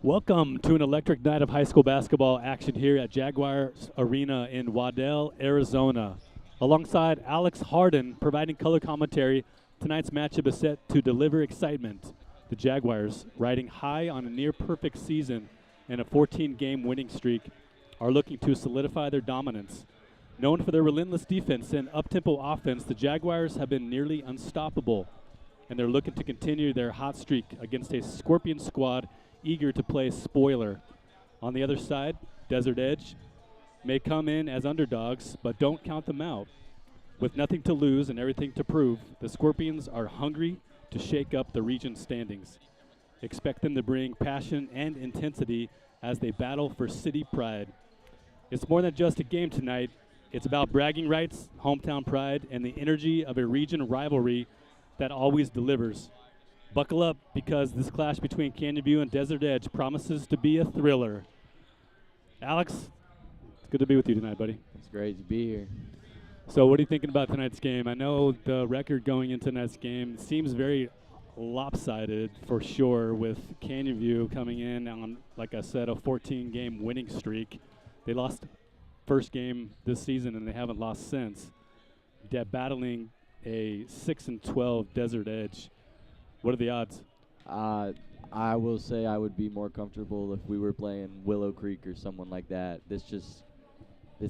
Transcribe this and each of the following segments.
Welcome to an electric night of high school basketball action here at Jaguars Arena in Waddell, Arizona. Alongside Alex Harden providing color commentary, tonight's matchup is set to deliver excitement. The Jaguars, riding high on a near-perfect season and a 14-game winning streak, are looking to solidify their dominance. Known for their relentless defense and up-tempo offense, the Jaguars have been nearly unstoppable, and they're looking to continue their hot streak against a Scorpion squad eager to play spoiler. On the other side, Desert Edge may come in as underdogs, but don't count them out. With nothing to lose and everything to prove, the Scorpions are hungry to shake up the region standings. Expect them to bring passion and intensity as they battle for city pride. It's more than just a game tonight. It's about bragging rights, hometown pride, and the energy of a region rivalry that always delivers. Buckle up, because this clash between Canyon View and Desert Edge promises to be a thriller. Alex, it's good to be with you tonight, buddy. It's great to be here. So what are you thinking about tonight's game? I know the record going into tonight's game seems very lopsided for sure, with Canyon View coming in on, like I said, a 14-game winning streak. They lost first game this season, and they haven't lost since. They're battling a 6-12 Desert Edge. What are the odds? I will say I would be more comfortable if we were playing Willow Creek or someone like that. This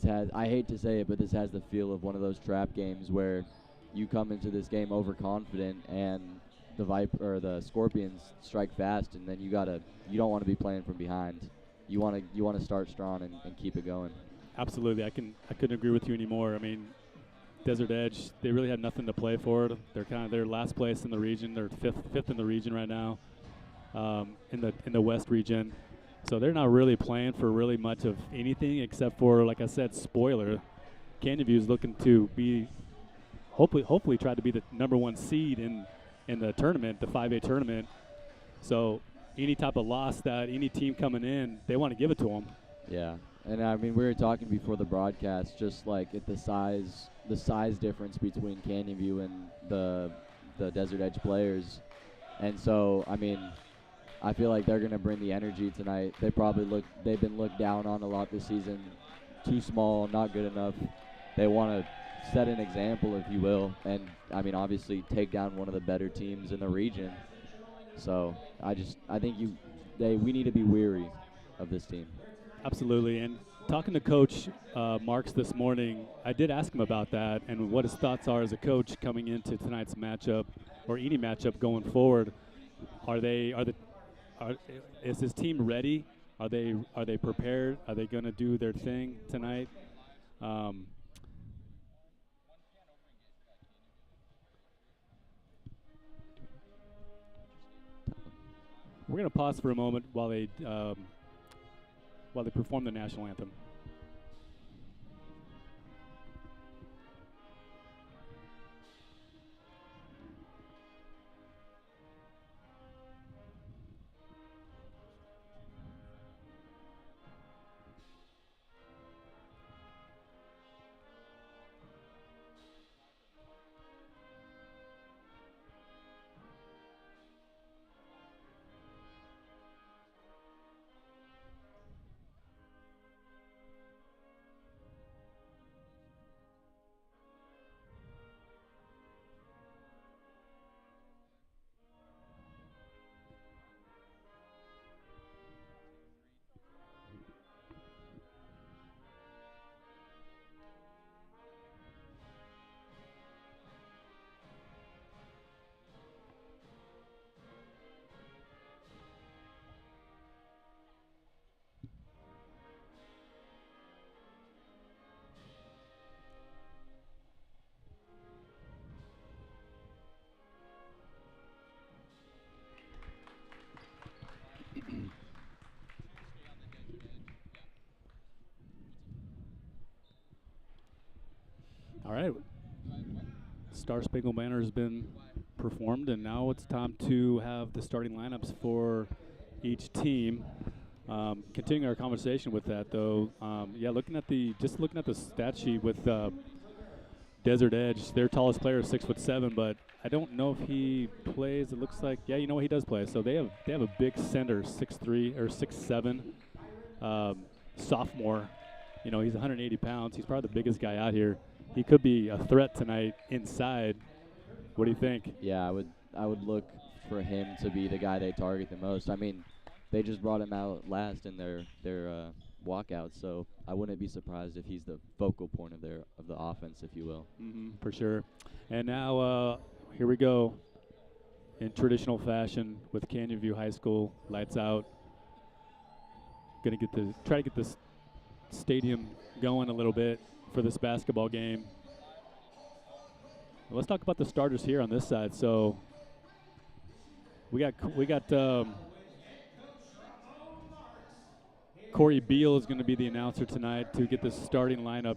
has, I hate to say it, but this has the feel of one of those trap games where you come into this game overconfident and the Scorpions strike fast, and then you don't want to be playing from behind. You want to start strong and keep it going. Absolutely. I couldn't agree with you anymore. I mean, Desert Edge, they really had nothing to play for. They're last place in the region. They're fifth in the region right now, in the West region. So they're not really playing for really much of anything except for, like I said, spoiler. Canyon View is looking to be hopefully try to be the number one seed in the tournament, the 5A tournament. So any type of loss that any team coming in, they want to give it to them. Yeah. And I mean, we were talking before the broadcast, just like at the size difference between Canyon View and the Desert Edge players. And so, I mean, I feel like they're going to bring the energy tonight. They've been looked down on a lot this season. Too small, not good enough. They want to set an example, if you will, and I mean, obviously take down one of the better teams in the region. So I think we need to be weary of this team. Absolutely. And talking to Coach Marks this morning, I did ask him about that and what his thoughts are as a coach coming into tonight's matchup or any matchup going forward. Is his team ready? Are they prepared? Are they going to do their thing tonight? We're going to pause for a moment while they perform the national anthem. All right. Star Spangled Banner has been performed, and now it's time to have the starting lineups for each team. Continuing our conversation with that, though, looking at the stat sheet with Desert Edge, their tallest player is 6'7", but I don't know if he plays. It looks like, yeah, you know what, he does play. So they have a big center, 6'3" or 6'7", sophomore. You know, he's 180 pounds. He's probably the biggest guy out here. He could be a threat tonight inside. What do you think? Yeah, I would look for him to be the guy they target the most. I mean, they just brought him out last in their walkout, so I wouldn't be surprised if he's the focal point of the offense, if you will. For sure. And now here we go in traditional fashion with Canyon View High School. Lights out. Gonna try to get this stadium going a little bit for this basketball game. Let's talk about the starters here on this side. So we got Corey Beal is going to be the announcer tonight to get the starting lineup.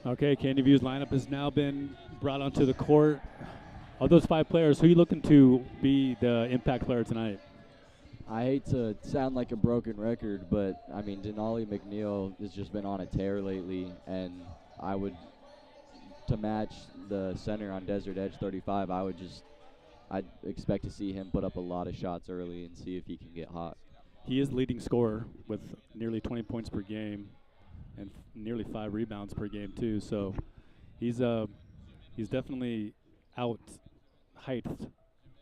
Okay, Canyon View's lineup has now been brought onto the court. Of those 5 players, who are you looking to be the impact player tonight? I hate to sound like a broken record, but, I mean, Denali McNeil has just been on a tear lately, and to match the center on Desert Edge 35, I'd expect to see him put up a lot of shots early and see if he can get hot. He is leading scorer with nearly 20 points per game and nearly 5 rebounds per game too. So he's definitely out height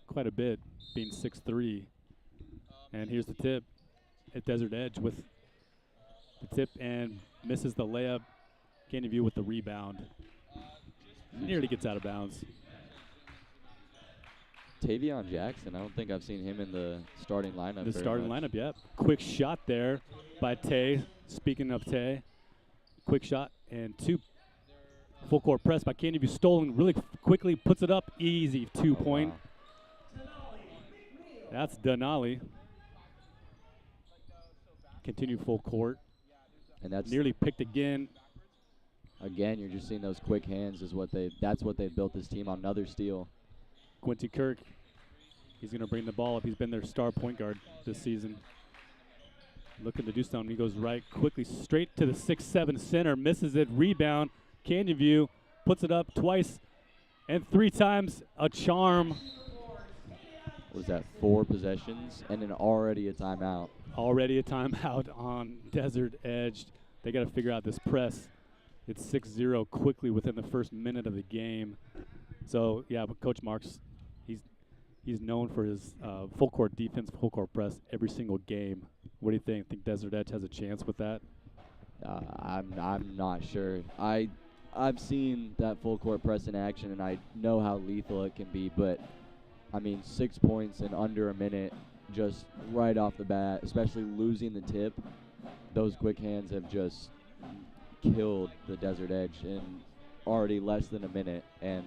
quite a bit, being 6'3". And here's the tip at Desert Edge with the tip and misses the layup. Canyon View with the rebound. Nearly gets out of bounds. Tavion Jackson, I don't think I've seen him in the starting lineup. The starting lineup, yep. Quick shot there by Tay. Speaking of Tay, quick shot and 2 full court press by Canyon View. Stolen really quickly, puts it up, easy 2-point. Wow. That's Denali. Continue full court. And that's nearly picked again. Again, you're just seeing those quick hands that's what they built this team on. Another steal. Quincy Kirk, he's going to bring the ball up. He's been their star point guard this season. Looking to do something. He goes right quickly, straight to the 6'7" center, misses it, rebound. Canyon View puts it up twice and 3 times. A charm. Was that 4 possessions and then already a timeout? Already a timeout on Desert Edge. They got to figure out this press. It's 6-0 quickly within the first minute of the game. So, yeah, but Coach Marks, he's known for his full court defense, full court press every single game. What do you think? Think Desert Edge has a chance with that? I'm not sure. I've seen that full court press in action, and I know how lethal it can be. But I mean, 6 points in under a minute, just right off the bat, especially losing the tip. Those quick hands have just killed the Desert Edge in already less than a minute, and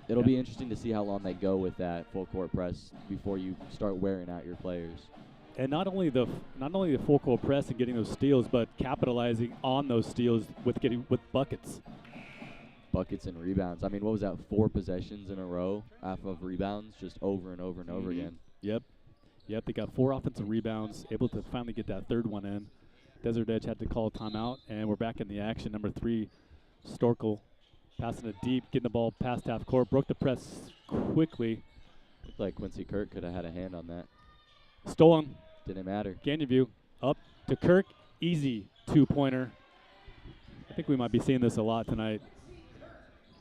it'll be interesting to see how long they go with that full court press before you start wearing out your players. And not only the full court press and getting those steals, but capitalizing on those steals with buckets. Buckets and rebounds. I mean, what was that? 4 possessions in a row off of rebounds, just over and over and over again. Yep. They got 4 offensive rebounds, able to finally get that 3rd one in. Desert Edge had to call a timeout, and we're back in the action. Number 3, Storkel, passing it deep, getting the ball past half court, broke the press quickly. Looked like Quincy Kirk could have had a hand on that. Stolen. Didn't matter. Canyon View up to Kirk, easy 2-pointer. I think we might be seeing this a lot tonight.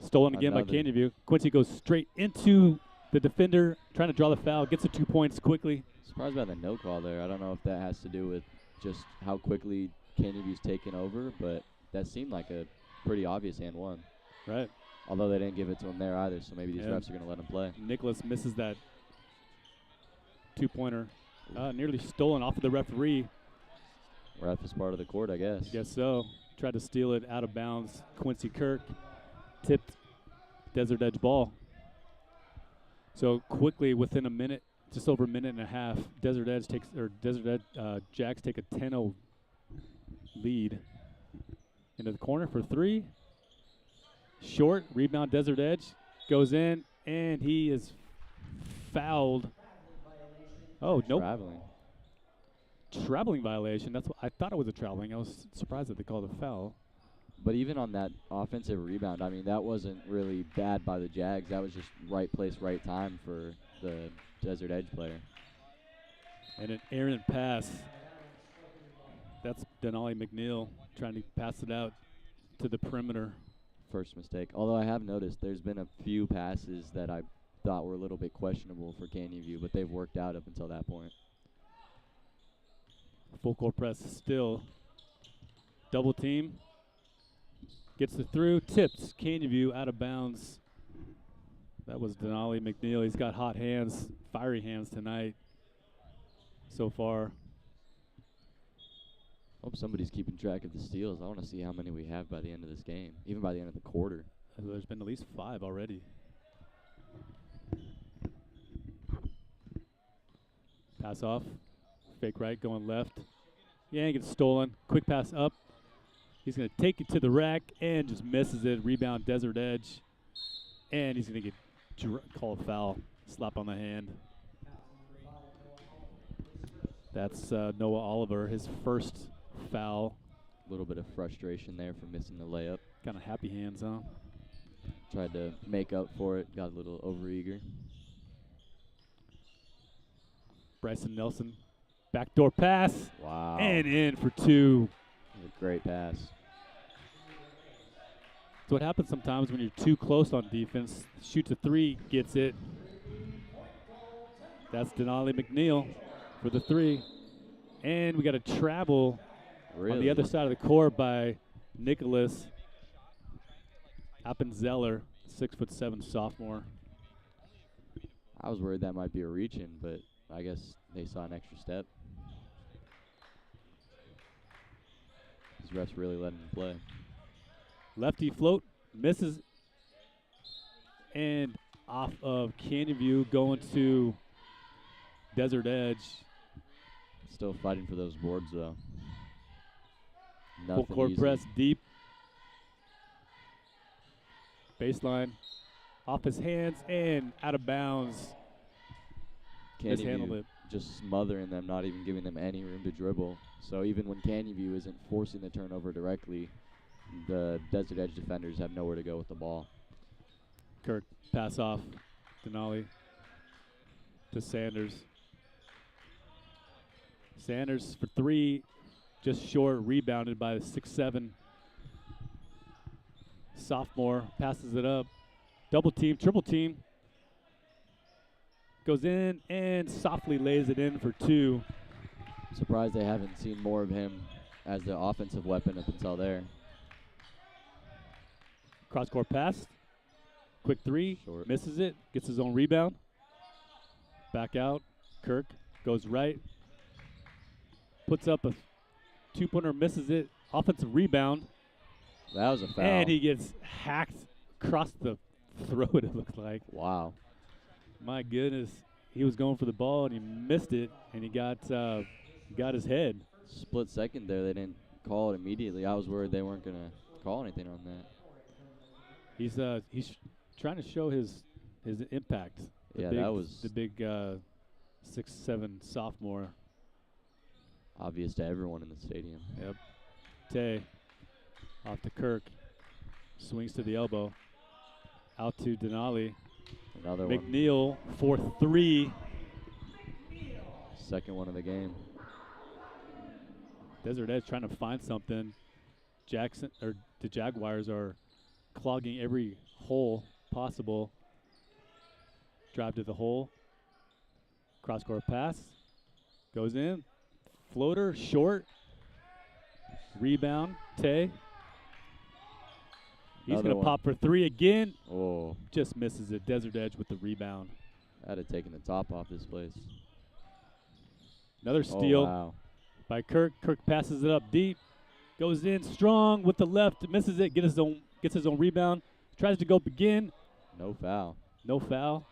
Stolen again by Canyon View. Quincy goes straight into the defender, trying to draw the foul, gets the 2 points quickly. Surprised by the no call there. I don't know if that has to do with just how quickly Canyon View's taken over, but that seemed like a pretty obvious and one. Right. Although they didn't give it to him there either, so maybe these refs are going to let him play. Nicholas misses that two-pointer. Nearly stolen off of the referee. Ref is part of the court, I guess. Guess so. Tried to steal it out of bounds. Quincy Kirk tipped Desert Edge ball. So quickly, within a minute, just over a minute and a half, Jags take a 10-0 lead. Into the corner for three. Short, rebound, Desert Edge. Goes in, and he is fouled. Oh, nope. Traveling violation. That's what I thought it was a traveling. I was surprised that they called a foul. But even on that offensive rebound, I mean, that wasn't really bad by the Jags. That was just right place, right time for the Desert Edge player. And an errant pass. That's Denali McNeil trying to pass it out to the perimeter. First mistake. Although I have noticed there's been a few passes that I thought were a little bit questionable for Canyon View, but they've worked out up until that point. Full court press still. Double team. Gets it through. Tips Canyon View out of bounds. That was Denali McNeil. He's got hot hands, fiery hands tonight so far. Hope somebody's keeping track of the steals. I want to see how many we have by the end of this game, even by the end of the quarter. There's been at least 5 already. Pass off. Fake right, going left. Yeah, he gets stolen. Quick pass up. He's going to take it to the rack and just misses it. Rebound, Desert Edge. And he's going to get called a foul. Slap on the hand. That's Noah Oliver, his first foul. A little bit of frustration there for missing the layup. Kind of happy hands, huh? Tried to make up for it. Got a little overeager. Bryson Nelson. Backdoor pass. Wow. And in for 2. A great pass. That's what happens sometimes when you're too close on defense. Shoots a 3, gets it. That's Denali McNeil for the 3. And we got a travel on the other side of the court by Nicholas Appenzeller, 6'7" sophomore. I was worried that might be a reach-in, but I guess they saw an extra step. These refs really letting him play. Lefty float, misses, and off of Canyon View going to Desert Edge. Still fighting for those boards, though. Full court press deep. Baseline off his hands and out of bounds. Mishandled it. Just smothering them, not even giving them any room to dribble. So even when Canyon View isn't forcing the turnover directly, the Desert Edge defenders have nowhere to go with the ball. Kirk, pass off. Denali to Sanders. Sanders for 3, just short, rebounded by the 6'7" sophomore. Passes it up. Double team, triple team. Goes in and softly lays it in for 2. Surprised they haven't seen more of him as the offensive weapon up until there. Cross-court pass. Quick 3. Short. Misses it. Gets his own rebound. Back out. Kirk goes right. Puts up a 2-pointer. Misses it. Offensive rebound. That was a foul. And he gets hacked across the throat, it looks like. Wow. My goodness. He was going for the ball, and he missed it, and he got his head. Split second there. They didn't call it immediately. I was worried they weren't going to call anything on that. He's trying to show his impact. That was the big 6'7" sophomore. Obvious to everyone in the stadium. Yep. Tay off to Kirk. Swings to the elbow. Out to Denali. Another one. McNeil for 3. Second one of the game. Desert Edge trying to find something. The Jaguars are clogging every hole possible. Drive to the hole. Cross-court pass. Goes in. Floater, short. Rebound, Tay. He's going to pop for three again. Oh. Just misses it. Desert Edge with the rebound. I'd have taken the top off this place. Another steal by Kirk. Kirk passes it up deep. Goes in strong with the left. Misses it. Gets his own rebound. Tries to go up again. No foul. No foul.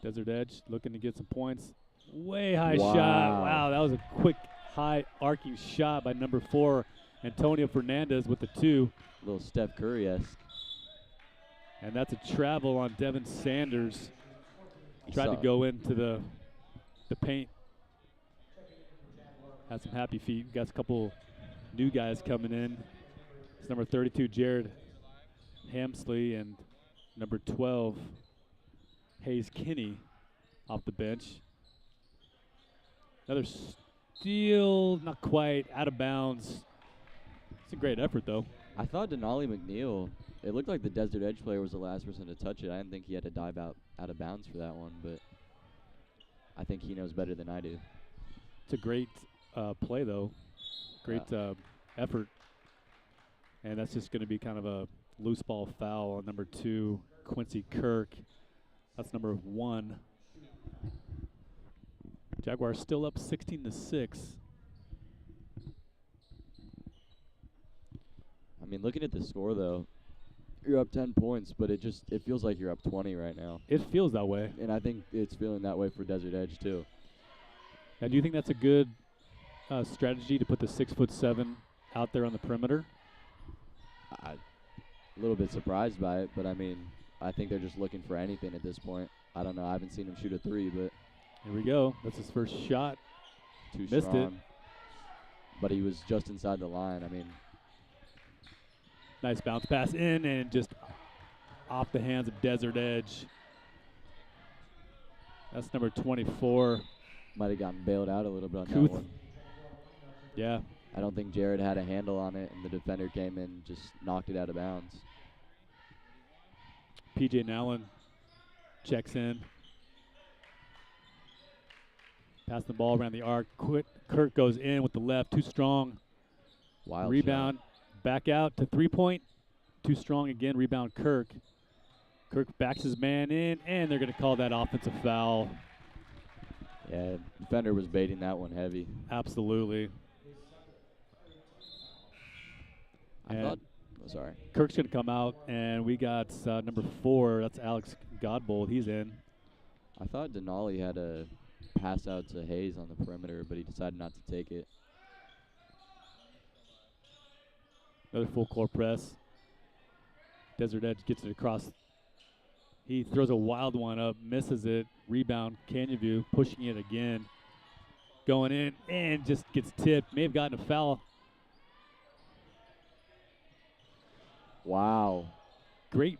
Desert Edge looking to get some points. Way high shot. Wow, that was a quick, high arcing shot by number 4, Antonio Fernandez with the 2. A little Steph Curry-esque. And that's a travel on Devin Sanders. Tried to go into the paint. Had some happy feet. Got a couple new guys coming in. It's number 32, Jared Hamsley, and number 12, Hayes Kinney off the bench. Another steal, not quite, out of bounds. It's a great effort, though. I thought Denali McNeil, it looked like the Desert Edge player was the last person to touch it. I didn't think he had to dive out of bounds for that one, but I think he knows better than I do. It's a great play, though. Great effort. And that's just going to be kind of a loose ball foul on number 2, Quincy Kirk. That's number 1. Jaguars still up 16-6. I mean, looking at the score, though, you're up 10 points, but it feels like you're up 20 right now. It feels that way. And I think it's feeling that way for Desert Edge, too. Now, do you think that's a good strategy to put the 6'7" out there on the perimeter? A little bit surprised by it, but I mean, I think they're just looking for anything at this point. I don't know. I haven't seen him shoot a 3, but here we go. That's his first shot. Missed it. But he was just inside the line. I mean, nice bounce pass in and just off the hands of Desert Edge. That's number 24. Might have gotten bailed out a little bit on Kuth. that one. Yeah. I don't think Jared had a handle on it, and the defender came in and just knocked it out of bounds. P.J. Nallen checks in. Pass the ball around the arc. Kirk goes in with the left. Too strong. Wild rebound. Shot. Back out to 3-point. Too strong again. Rebound Kirk. Kirk backs his man in, and they're going to call that offensive foul. Yeah, defender was baiting that one heavy. Absolutely. Sorry. Kirk's going to come out, and we got number 4. That's Alex Godbold. He's in. I thought Denali had a pass out to Hayes on the perimeter, but he decided not to take it. Another full court press. Desert Edge gets it across. He throws a wild one up, misses it. Rebound, Canyon View, pushing it again. Going in, and just gets tipped. May have gotten a foul. Wow. Great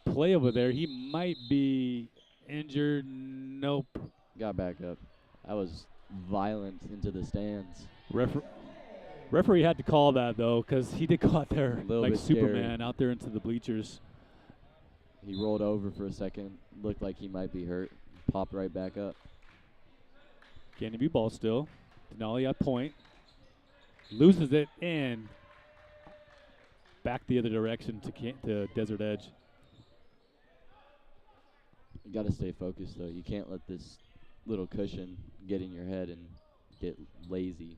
play over there. He might be injured. Nope. Got back up. That was violent into the stands. Referee had to call that, though, because he did go out there like Superman, scary. out there into the bleachers. He rolled over for a second. Looked like he might be hurt. Popped right back up. Canyon View ball still. Denali at point. Loses it, and back the other direction to Desert Edge. You got to stay focused, though. You can't let this little cushion get in your head and get lazy.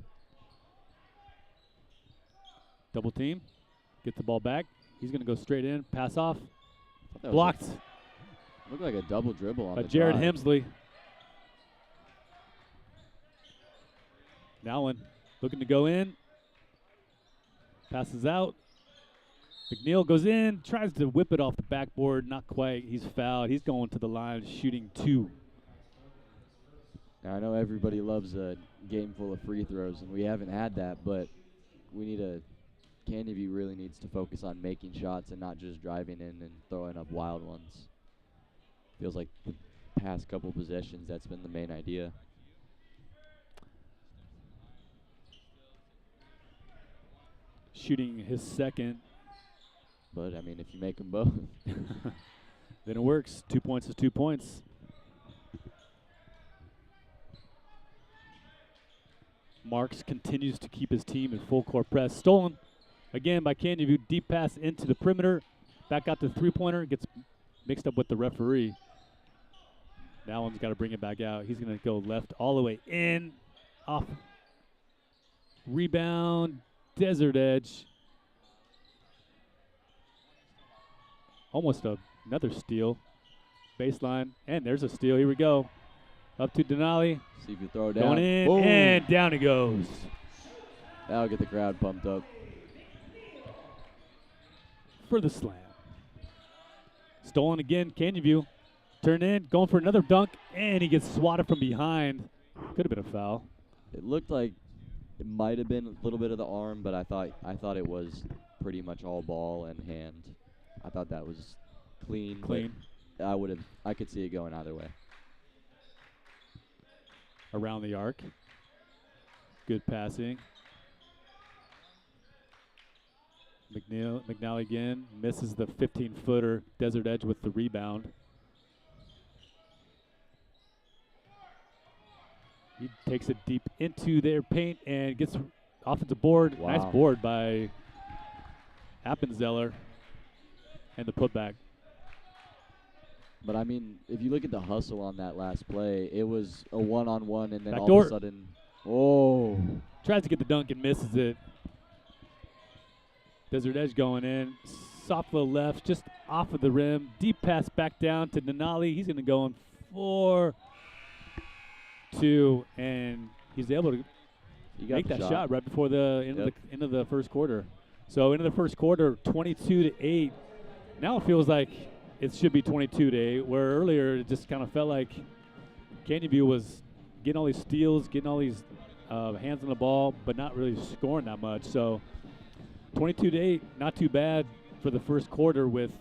Double team. Get the ball back. He's going to go straight in. Pass off. Blocked. Blocked. Looked like a double dribble on by the Jared drive. Hemsley. Nowlin looking to go in. Passes out. McNeil goes in, tries to whip it off the backboard. Not quite. He's fouled. He's going to the line, shooting 2. Now, I know everybody loves a game full of free throws, and we haven't had that, but we need Canyon View really needs to focus on making shots and not just driving in and throwing up wild ones. Feels like the past couple possessions, that's been the main idea. Shooting his second. But, I mean, if you make them both. Then it works. 2 points is 2 points. Marks continues to keep his team in full court press. Stolen again by Canyon View. Deep pass into the perimeter. Back out to the three-pointer. Gets mixed up with the referee. That one's got to bring it back out. He's going to go left all the way in. Off. Rebound. Desert Edge. Almost another steal. Baseline. And there's a steal. Here we go. Up to Denali. See if you throw it down. Going in. Boom. And down he goes. That'll get the crowd pumped up. For the slam. Stolen again. Canyon View. Turn in. Going for another dunk. And he gets swatted from behind. Could have been a foul. It looked like it might have been a little bit of the arm, but I thought it was pretty much all ball and hand. I thought that was clean. Clean. I could see it going either way. Around the arc. Good passing. McNally again. Misses the 15-footer. Desert Edge with the rebound. He takes it deep into their paint and gets offensive board. Wow. Nice board by Appenzeller. And the putback. But, I mean, if you look at the hustle on that last play, it was a one-on-one, and then Back all door. of a sudden, oh. Tries to get the dunk and misses it. Desert Edge going in. Soft little left, just off of the rim. Deep pass back down to Denali. He's going to go in 4-2, and he's able to make that shot right before the end of the first quarter. So into the first quarter, 22-8. Now it feels like it should be 22-8, where earlier it just kind of felt like Canyon View was getting all these steals, getting all these hands on the ball, but not really scoring that much. So 22-8, not too bad for the first quarter with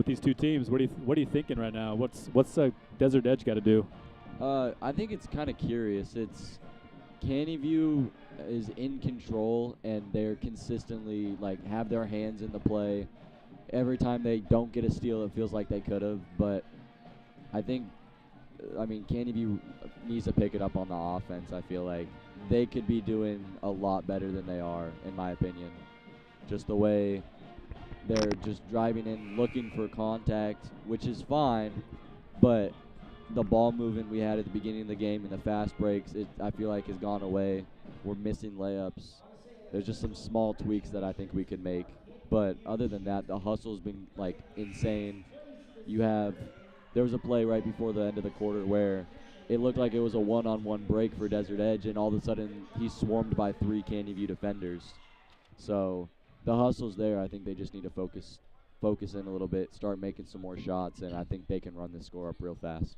these two teams. What are you thinking right now? What's Desert Edge got to do? I think it's kind of curious. It's Canyon View is in control, and they're consistently have their hands in the play. Every time they don't get a steal, it feels like they could have. But I think, Canyon View needs to pick it up on the offense. I feel like they could be doing a lot better than they are, in my opinion. Just the way they're just driving in, looking for contact, which is fine, but the ball movement we had at the beginning of the game and the fast breaks, I feel like has gone away. We're missing layups. There's just some small tweaks that I think we could make. But other than that, the hustle's been insane. There was a play right before the end of the quarter where it looked like it was a one-on-one break for Desert Edge, and all of a sudden he's swarmed by 3 Canyon View defenders. So the hustle's there. I think they just need to focus in a little bit, start making some more shots, and I think they can run this score up real fast.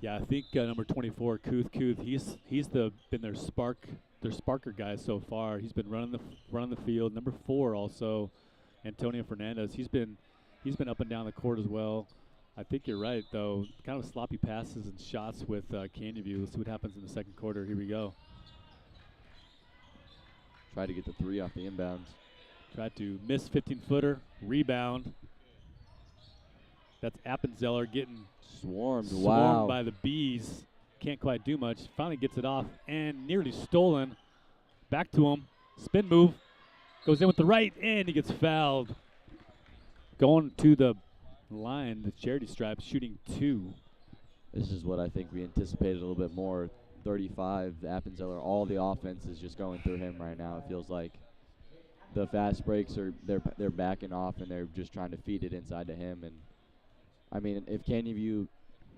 Yeah, I think number 24, Kuth, he's been their sparker guy so far. He's been running the field. Number 4 also, Antonio Fernandez. He's been up and down the court as well. I think you're right though. Kind of sloppy passes and shots with Canyon View. Let's see what happens in the second quarter. Here we go. Try to get the 3 off the inbounds. Tried to miss 15-footer. Rebound. That's Appenzeller getting swarmed by the Bees. Can't quite do much. Finally gets it off and nearly stolen. Back to him. Spin move. Goes in with the right, and he gets fouled. Going to the line, the charity stripe, shooting 2. This is what I think we anticipated a little bit more. 35, Appenzeller, all the offense is just going through him right now. It feels like the fast breaks they're backing off, and they're just trying to feed it inside to him. And if Canyon View,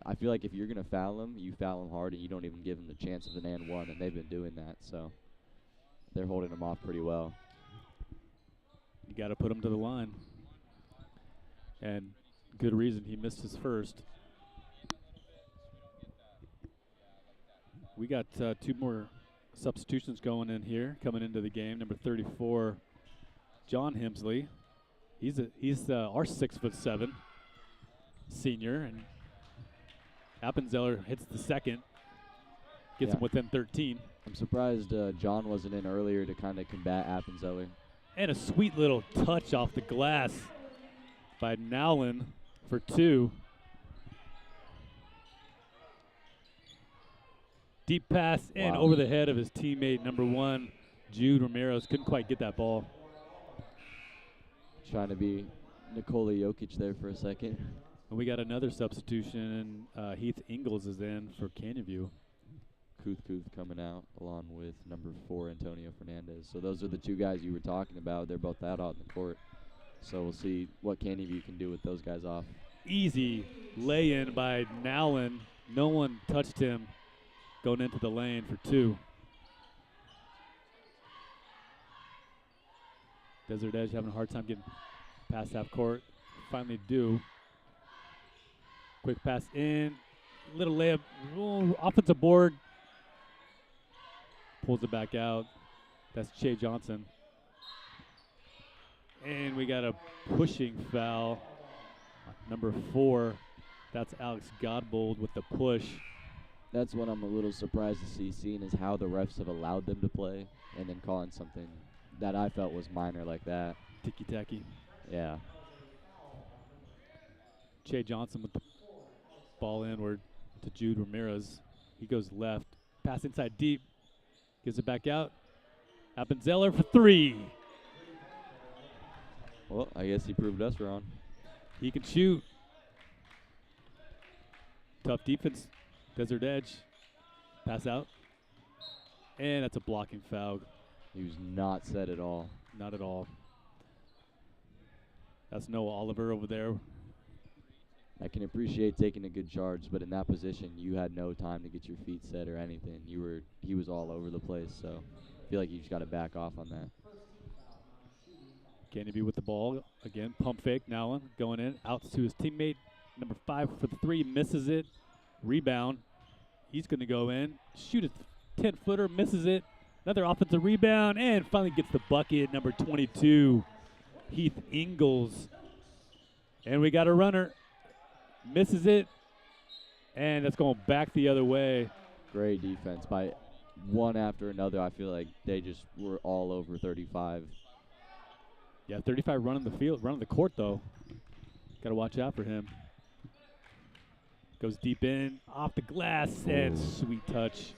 I feel like if you're going to foul him, you foul him hard, and you don't even give him the chance of an and one, and they've been doing that. So they're holding him off pretty well. You got to put him to the line. And good reason he missed his first. We got 2 more substitutions going in here, coming into the game. Number 34, John Hemsley. He's our 6'7" senior, and Appenzeller hits the second, gets him within 13. I'm surprised John wasn't in earlier to kind of combat Appenzeller. And a sweet little touch off the glass by Nowlin for 2. Deep pass and Wow. over the head of his teammate, number 1, Jude Ramirez. Couldn't quite get that ball. Trying to be Nikola Jokic there for a second. And we got another substitution. Heath Ingles is in for Canyon View. Kuth coming out along with number 4, Antonio Fernandez. So those are the two guys you were talking about. They're both out on the court. So we'll see what Canyon View can do with those guys off. Easy lay-in by Nowlin. No one touched him going into the lane for 2. Desert Edge having a hard time getting past half court. Finally do. Quick pass in. Little layup. Ooh, offensive board. Pulls it back out. That's Che Johnson. And we got a pushing foul. Number 4. That's Alex Godbold with the push. That's what I'm a little surprised to see, seeing is how the refs have allowed them to play and then calling something that I felt was minor like that. Ticky-tacky. Yeah. Che Johnson with the ball inward to Jude Ramirez. He goes left. Pass inside deep. Gives it back out. Appenzeller for 3. Well, I guess he proved us wrong. He can shoot. Tough defense. Desert Edge. Pass out. And that's a blocking foul. He was not set at all. Not at all. That's Noah Oliver over there. I can appreciate taking a good charge, but in that position, you had no time to get your feet set or anything. He was all over the place, so I feel like you just got to back off on that. Canyon View with the ball. Again, pump fake. Nowlin going in. Out to his teammate. Number 5 for the 3. Misses it. Rebound. He's going to go in. Shoot a 10-footer. Misses it. Another offensive rebound. And finally gets the bucket. Number 22, Heath Ingles. And we got a runner. Misses it. And that's going back the other way. Great defense by one after another. I feel like they just were all over 35. Yeah, 35 running the field, running the court, though. Got to watch out for him. Goes deep in, off the glass, and sweet touch.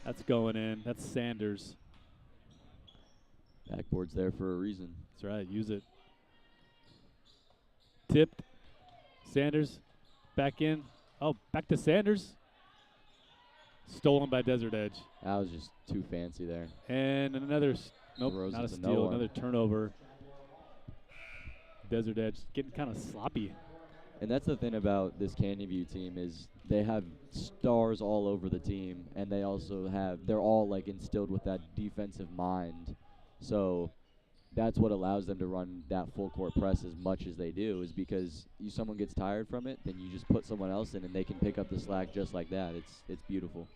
That's going in. That's Sanders. Backboard's there for a reason. That's right. Use it. Tipped. Sanders. Back in. Oh, back to Sanders. Stolen by Desert Edge. That was just too fancy there. And another, nope, Throws not a it to steal. no one. Another turnover. Desert Edge getting kind of sloppy. And that's the thing about this Canyon View team is they have stars all over the team, and they also they're all like instilled with that defensive mind. So that's what allows them to run that full court press as much as they do, is because someone gets tired from it, then you just put someone else in and they can pick up the slack just like that. It's beautiful.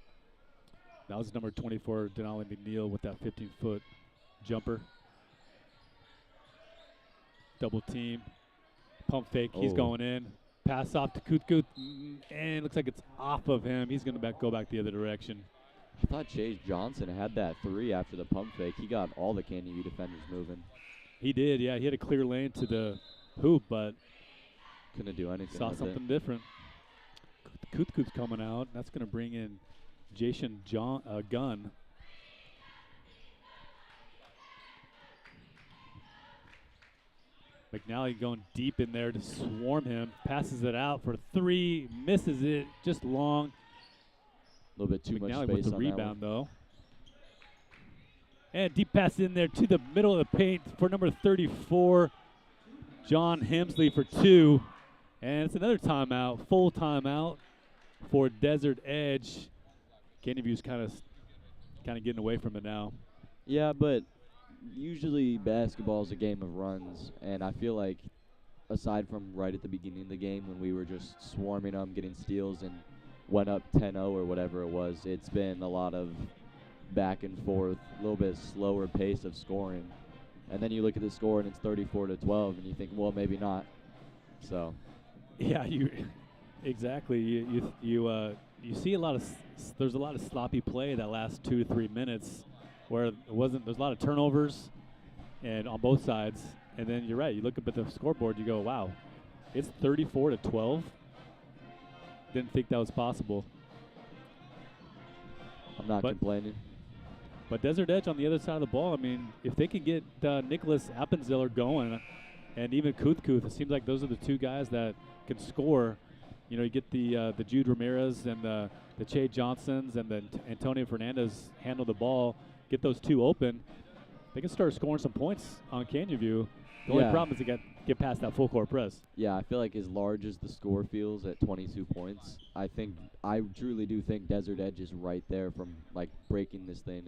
That was number 24, Denali McNeil with that 15-foot jumper. Double team. Pump fake. He's going in. Pass off to Kuth. And looks like it's off of him. He's going to go back the other direction. I thought Chase Johnson had that 3 after the pump fake. He got all the Canyon View defenders moving. He did, yeah. He had a clear lane to the hoop, but couldn't do anything. Saw something different. Kuth's coming out. That's going to bring in Jason Gunn. McNally going deep in there to swarm him. Passes it out for 3. Misses it. Just long. A little bit too much McNally space with the on rebound, though. And deep pass in there to the middle of the paint for number 34, John Hemsley for 2. And it's another timeout, full timeout for Desert Edge. Canyon View's kind of getting away from it now. Yeah, but usually basketball is a game of runs, and I feel like aside from right at the beginning of the game when we were just swarming them, getting steals, and went up 10-0 or whatever it was, it's been a lot of back and forth, a little bit slower pace of scoring. And then you look at the score and it's 34-12, and you think, well, maybe not. So, yeah, exactly. You see a lot of there's a lot of sloppy play that last 2 to 3 minutes, where there's a lot of turnovers, and on both sides. And then you're right. You look up at the scoreboard, you go, wow, it's 34-12. Didn't think that was possible. I'm not complaining. But Desert Edge on the other side of the ball, I mean, if they can get Nicholas Appenziller going and even Kuth, it seems like those are the two guys that can score. You know, you get the Jude Ramirez and the Che Johnsons and the Antonio Fernandez handle the ball, get those two open. They can start scoring some points on Canyon View. The only problem is they get past that full court press. Yeah, I feel like as large as the score feels at 22 points, I truly do think Desert Edge is right there from like breaking this thing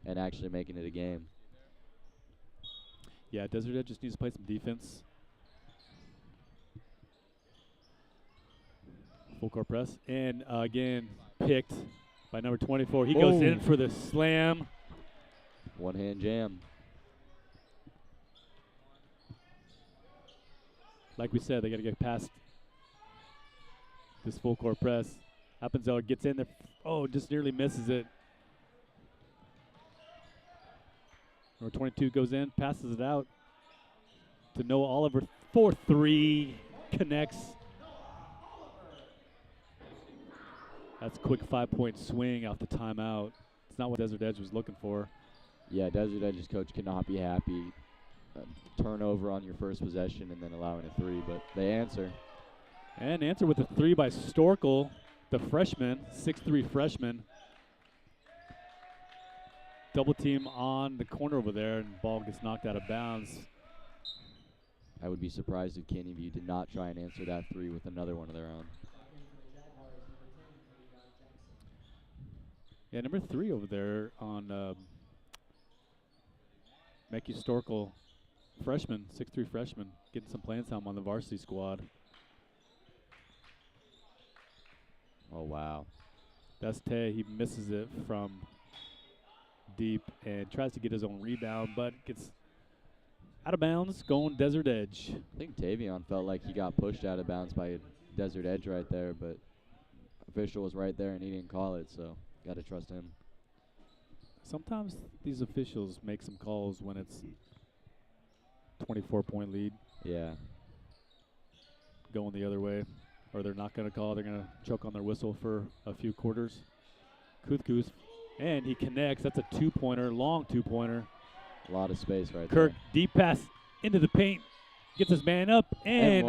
and actually making it a game. Yeah, Desert Edge just needs to play some defense. Full court press. And again, picked by number 24. He goes in for the slam. One-hand jam. Like we said, they got to get past this full court press. Appenzeller gets in there. Oh, just nearly misses it. Number 22 goes in, passes it out to Noah Oliver. 4-3, connects. That's a quick 5-point swing off the timeout. It's not what Desert Edge was looking for. Yeah, Desert Edge's coach cannot be happy. Turnover on your first possession and then allowing a three, but they answer. And answer with a three by Storkel, the freshman, 6'3" freshman. Double team on the corner over there, and the ball gets knocked out of bounds. I would be surprised if Canyon View did not try and answer that three with another one of their own. Yeah, number 3 over there on Mekhi Storkel, freshman, 6'3" freshman, getting some playing time on the varsity squad. Oh, wow. That's Tay. He misses it from deep and tries to get his own rebound, but gets out of bounds, going Desert Edge. I think Tavion felt like he got pushed out of bounds by Desert Edge right there, but official was right there and he didn't call it, so got to trust him. Sometimes these officials make some calls when it's 24-point lead. Yeah. Going the other way. Or they're not going to call. They're going to choke on their whistle for a few quarters. Kuth, and he connects. That's a two-pointer, long two-pointer. A lot of space right Kirk, there. deep pass into the paint. Gets his man up, and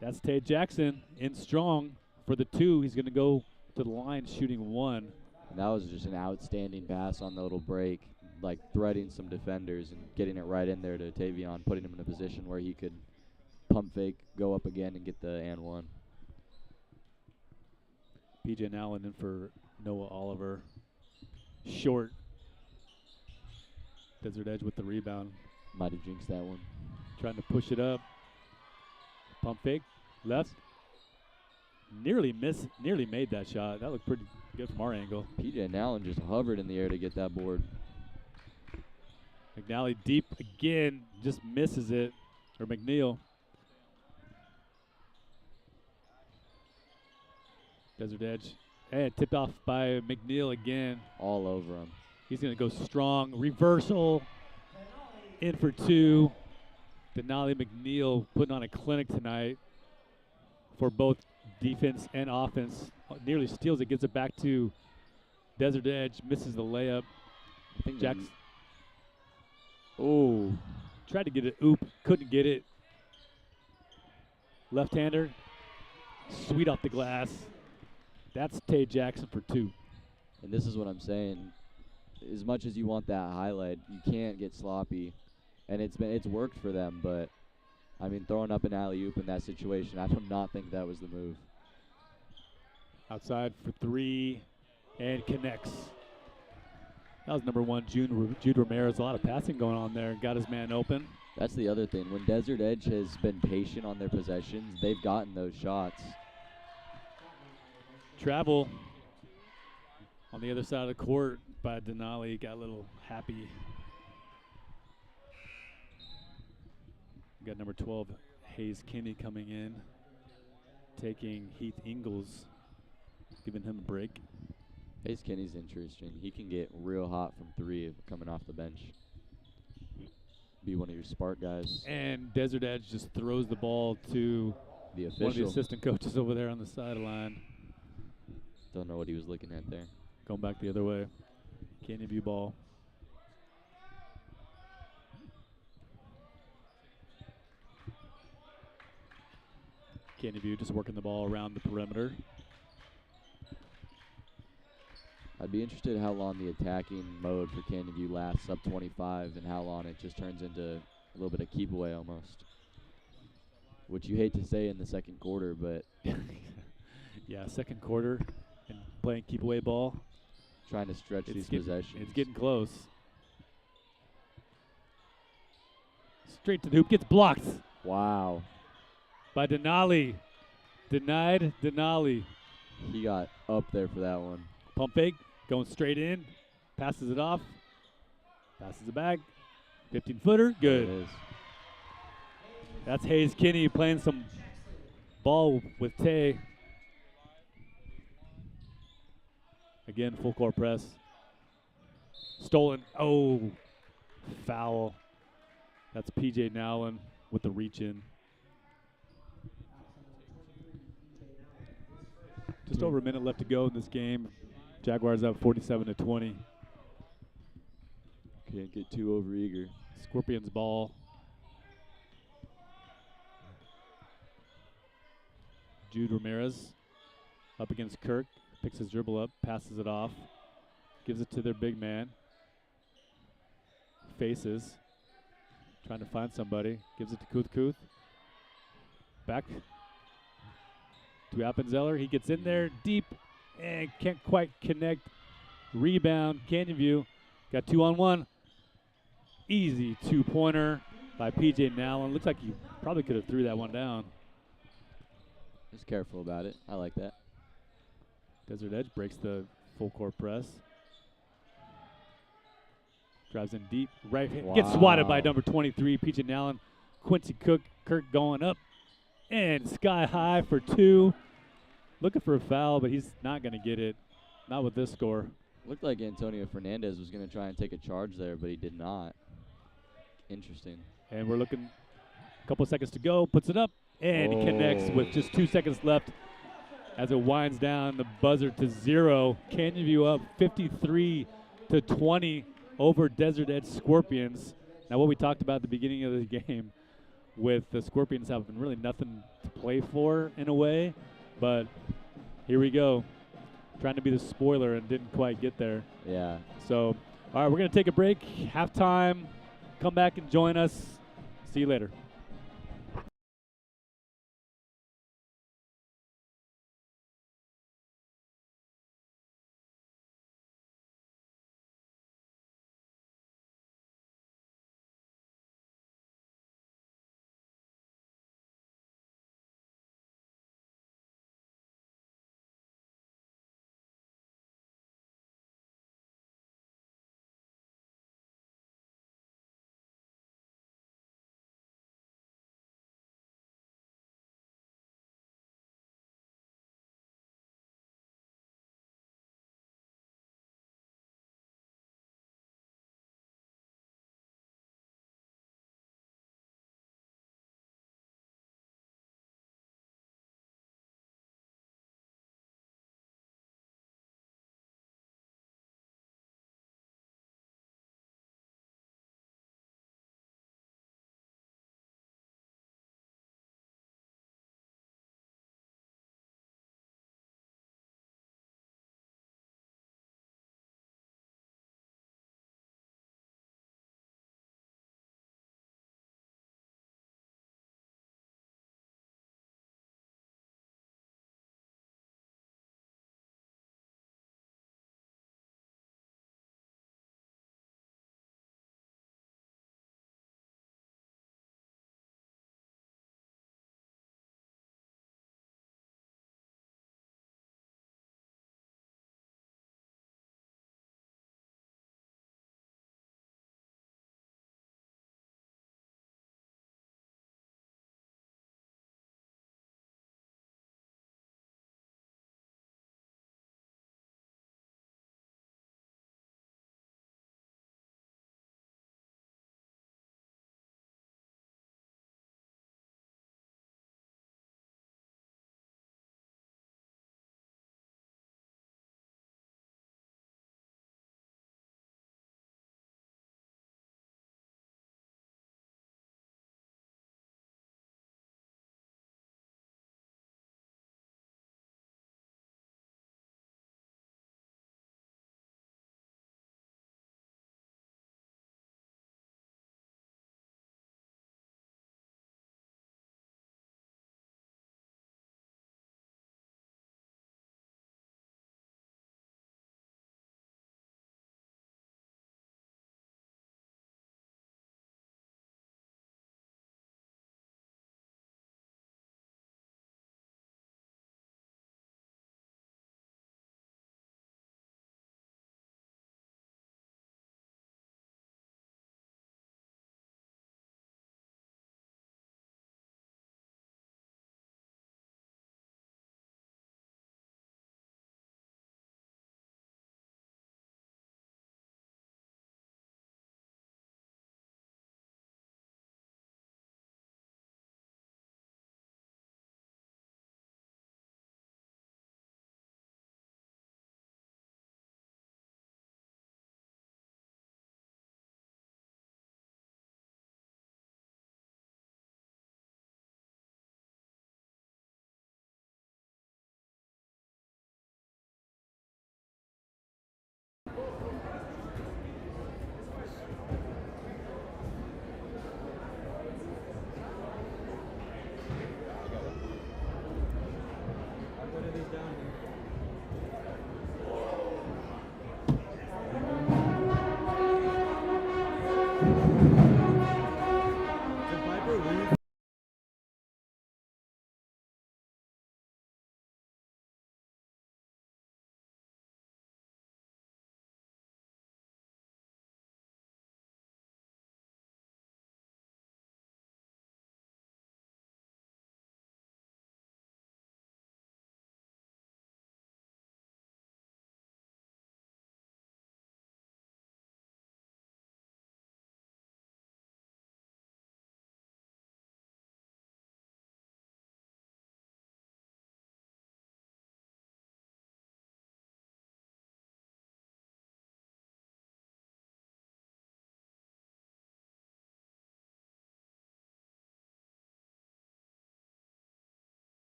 that's Tay Jackson in strong for the 2. He's going to go to the line shooting 1. And that was just an outstanding pass on the little break, like threading some defenders and getting it right in there to Tavion, putting him in a position where he could pump fake, go up again, and get the and 1. PJ Allen in for Noah Oliver. Short. Desert Edge with the rebound. Might have jinxed that one. Trying to push it up. Pump fake. Left. Nearly made that shot. That looked pretty good from our angle. PJ Allen just hovered in the air to get that board. McNally deep again. Just misses it. Or McNeil. Desert Edge. And tipped off by McNeil again. All over him. He's going to go strong. Reversal. In for 2. Denali McNeil putting on a clinic tonight for both defense and offense. Nearly steals it. Gets it back to Desert Edge. Misses the layup. I think Jackson. Oh. Tried to get it. Oop. Couldn't get it. Left-hander. Sweet off the glass. That's Tay Jackson for 2. And this is what I'm saying. As much as you want that highlight, you can't get sloppy. And it's worked for them, but I mean, throwing up an alley-oop in that situation, I do not think that was the move. Outside for 3 and connects. That was number 1, Jude Ramirez. A lot of passing going on there. Got his man open. That's the other thing. When Desert Edge has been patient on their possessions, they've gotten those shots. Travel on the other side of the court by Denali. Got a little happy. Got number 12, Hayes Kinney, coming in, taking Heath Ingles, giving him a break. Hayes Kinney's interesting. He can get real hot from 3 coming off the bench. Be one of your spark guys. And Desert Edge just throws the ball to The One of the official. assistant coaches over there on the sideline. Don't know what he was looking at there. Going back the other way. Canyon View ball. Canyon View just working the ball around the perimeter. I'd be interested how long the attacking mode for Canyon View lasts up 25 and how long it just turns into a little bit of keep away almost. Which you hate to say in the second quarter, but yeah, second quarter and playing keep away ball. trying to stretch these possessions. It's getting close. Straight to the hoop, gets blocked Wow. by Denali. Denied Denali. He got up there for that one. Pump fake, going straight in, passes it off, passes it back. 15-footer, good. There it is. That's Hayes Kinney playing some ball with Tay. Again, full court press. Stolen. Oh, foul. That's PJ Nowlin with the reach in. Just over a minute left to go in this game. Jaguars up 47-20. Can't get too overeager. Scorpions ball. Jude Ramirez up against Kirk. Picks his dribble up, passes it off, gives it to their big man. Faces, trying to find somebody. Gives it to Kuth. Back to Appenzeller. He gets in there deep and can't quite connect. Rebound, Canyon View. Got 2-on-1. Easy two-pointer by PJ Nowlin. Looks like he probably could have threw that one down. Just careful about it. I like that. Desert Edge breaks the full court press. Drives in deep. Right hand. Gets swatted by number 23, PJ Nowlin. Quincy Kirk going up. And sky high for two. Looking for a foul, but he's not going to get it. Not with this score. Looked like Antonio Fernandez was going to try and take a charge there, but he did not. Interesting. And we're looking a couple seconds to go. Puts it up. And he connects with just 2 seconds left as it winds down the buzzer to 0. Canyon View up 53-20 over Desert Edge Scorpions. Now, what we talked about at the beginning of the game with the Scorpions having really nothing to play for in a way, but here we go. Trying to be the spoiler and didn't quite get there. Yeah. So, all right, we're going to take a break. Halftime. Come back and join us. See you later.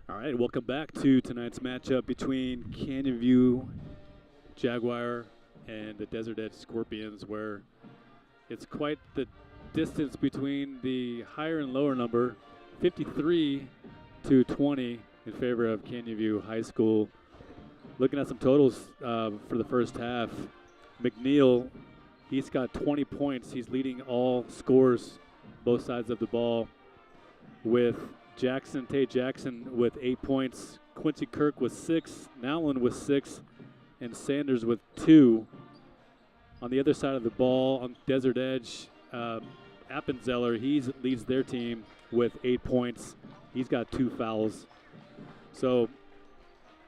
All right, welcome back to tonight's matchup between Canyon View Jaguar and the Desert Edge Scorpions, where it's quite the distance between the higher and lower number, 53 to 20 in favor of Canyon View High School. Looking at some totals for the first half, McNeil, he's got 20 points. He's leading all scores, both sides of the ball, with Tate Jackson with 8 points, Quincy Kirk with 6, Nowlin with 6, and Sanders with 2. On the other side of the ball, on Desert Edge, Appenzeller, he leads their team with 8 points. He's got 2 fouls. So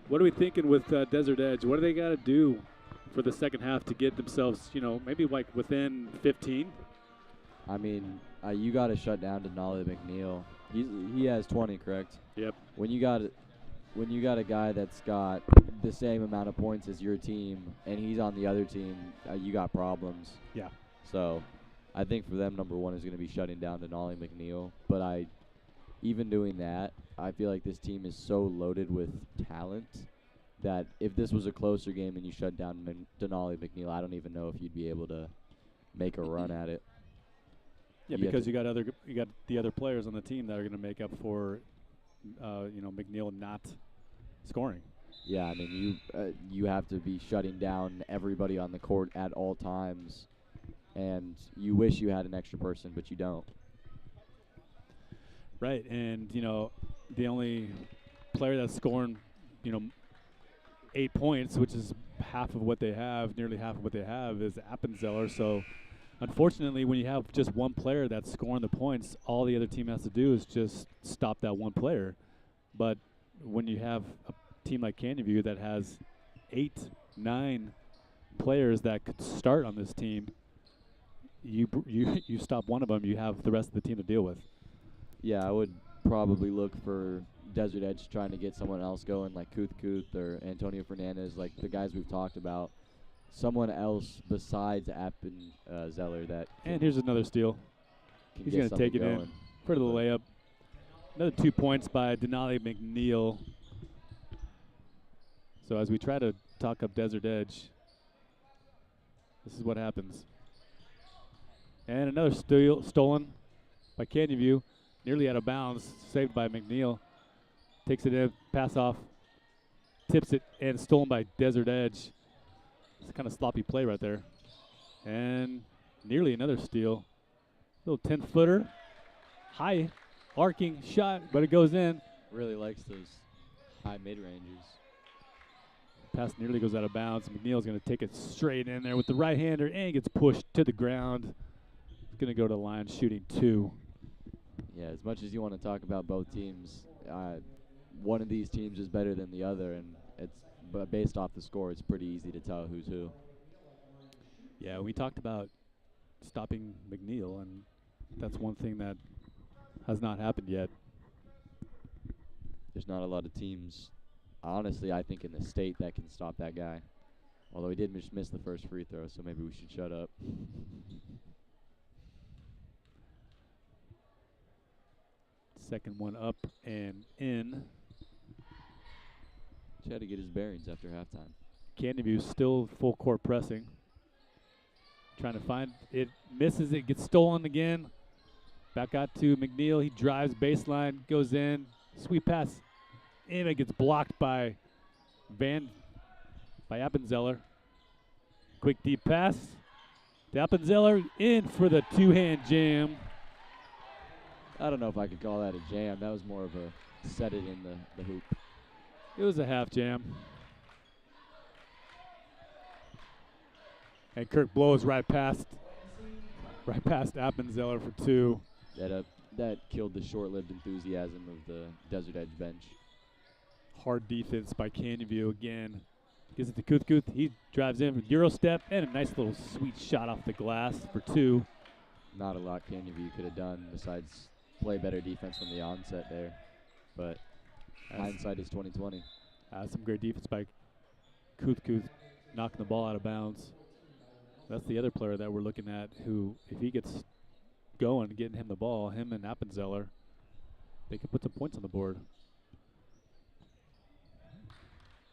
what are we thinking with Desert Edge? What do they got to do for the second half to get themselves, maybe like within 15? I mean, you got to shut down Denali McNeil. He has 20, correct? Yep. When you got a guy that's got the same amount of points as your team and he's on the other team, you got problems. Yeah. So I think for them, number one is going to be shutting down Denali McNeil. But even doing that, I feel like this team is so loaded with talent that if this was a closer game and you shut down Denali McNeil, I don't even know if you'd be able to make a run at it. Yeah, because you got the other players on the team that are going to make up for, McNeil not scoring. Yeah, I mean you have to be shutting down everybody on the court at all times, and you wish you had an extra person, but you don't. Right, and the only player that's scoring, 8 points, which is nearly half of what they have, is Appenzeller. So unfortunately, when you have just one player that's scoring the points, all the other team has to do is just stop that one player. But when you have a team like Canyon View that has 8, 9 players that could start on this team, you stop one of them, you have the rest of the team to deal with. Yeah, I would probably look for Desert Edge trying to get someone else going, like Kuth or Antonio Fernandez, like the guys we've talked about. Someone else besides Appenzeller that. And here's another steal. He's going to take it in for the layup. Another 2 points by Denali McNeil. So as we try to talk up Desert Edge, this is what happens. And another steal stolen by Canyon View. Nearly out of bounds, saved by McNeil. Takes it in, pass off, tips it, and stolen by Desert Edge. It's a kind of sloppy play right there. And nearly another steal. Little 10-footer. High arcing shot, but it goes in. Really likes those high mid-rangers. Pass nearly goes out of bounds. McNeil's going to take it straight in there with the right-hander and gets pushed to the ground. He's going to go to the line shooting 2. Yeah, as much as you want to talk about both teams, one of these teams is better than the other, and but based off the score, it's pretty easy to tell who's who. Yeah, we talked about stopping McNeil, and that's one thing that has not happened yet. There's not a lot of teams, honestly, I think in the state that can stop that guy. Although he did miss the first free throw, so maybe we should shut up. Second one up and in. Had to get his bearings after halftime. Canyon View still full court pressing. Trying to find it, misses it, gets stolen again. Back out to McNeil. He drives baseline, goes in, sweet pass. And it gets blocked by Appenzeller. Quick deep pass to Appenzeller, in for the two-hand jam. I don't know if I could call that a jam. That was more of a set it in the hoop. It was a half jam. And Kirk blows right past Appenzeller for 2. That killed the short-lived enthusiasm of the Desert Edge bench. Hard defense by Canyon View again. Gives it to Kuth. He drives in with Euro step and a nice little sweet shot off the glass for 2. Not a lot Canyon View could have done besides play better defense from the onset there. But hindsight is 20/20. Some great defense by Kuth knocking the ball out of bounds. That's the other player that we're looking at who, if he gets going, getting him the ball, him and Appenzeller, they can put some points on the board.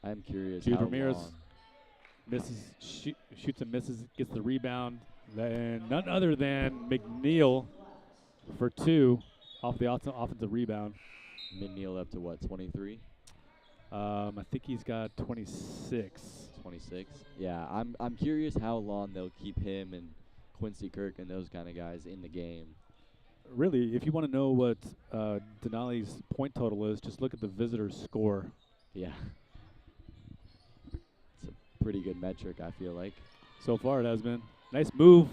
I'm curious Jude how Ramirez long. shoots and misses, gets the rebound. Then none other than McNeil for 2 off the offensive rebound. McNeil up to what, 23? I think he's got 26. 26. Yeah, I'm curious how long they'll keep him and Quincy Kirk and those kind of guys in the game. Really, if you want to know what Denali's point total is, just look at the visitors' score. Yeah. It's a pretty good metric, I feel like. So far, it has been. Nice move.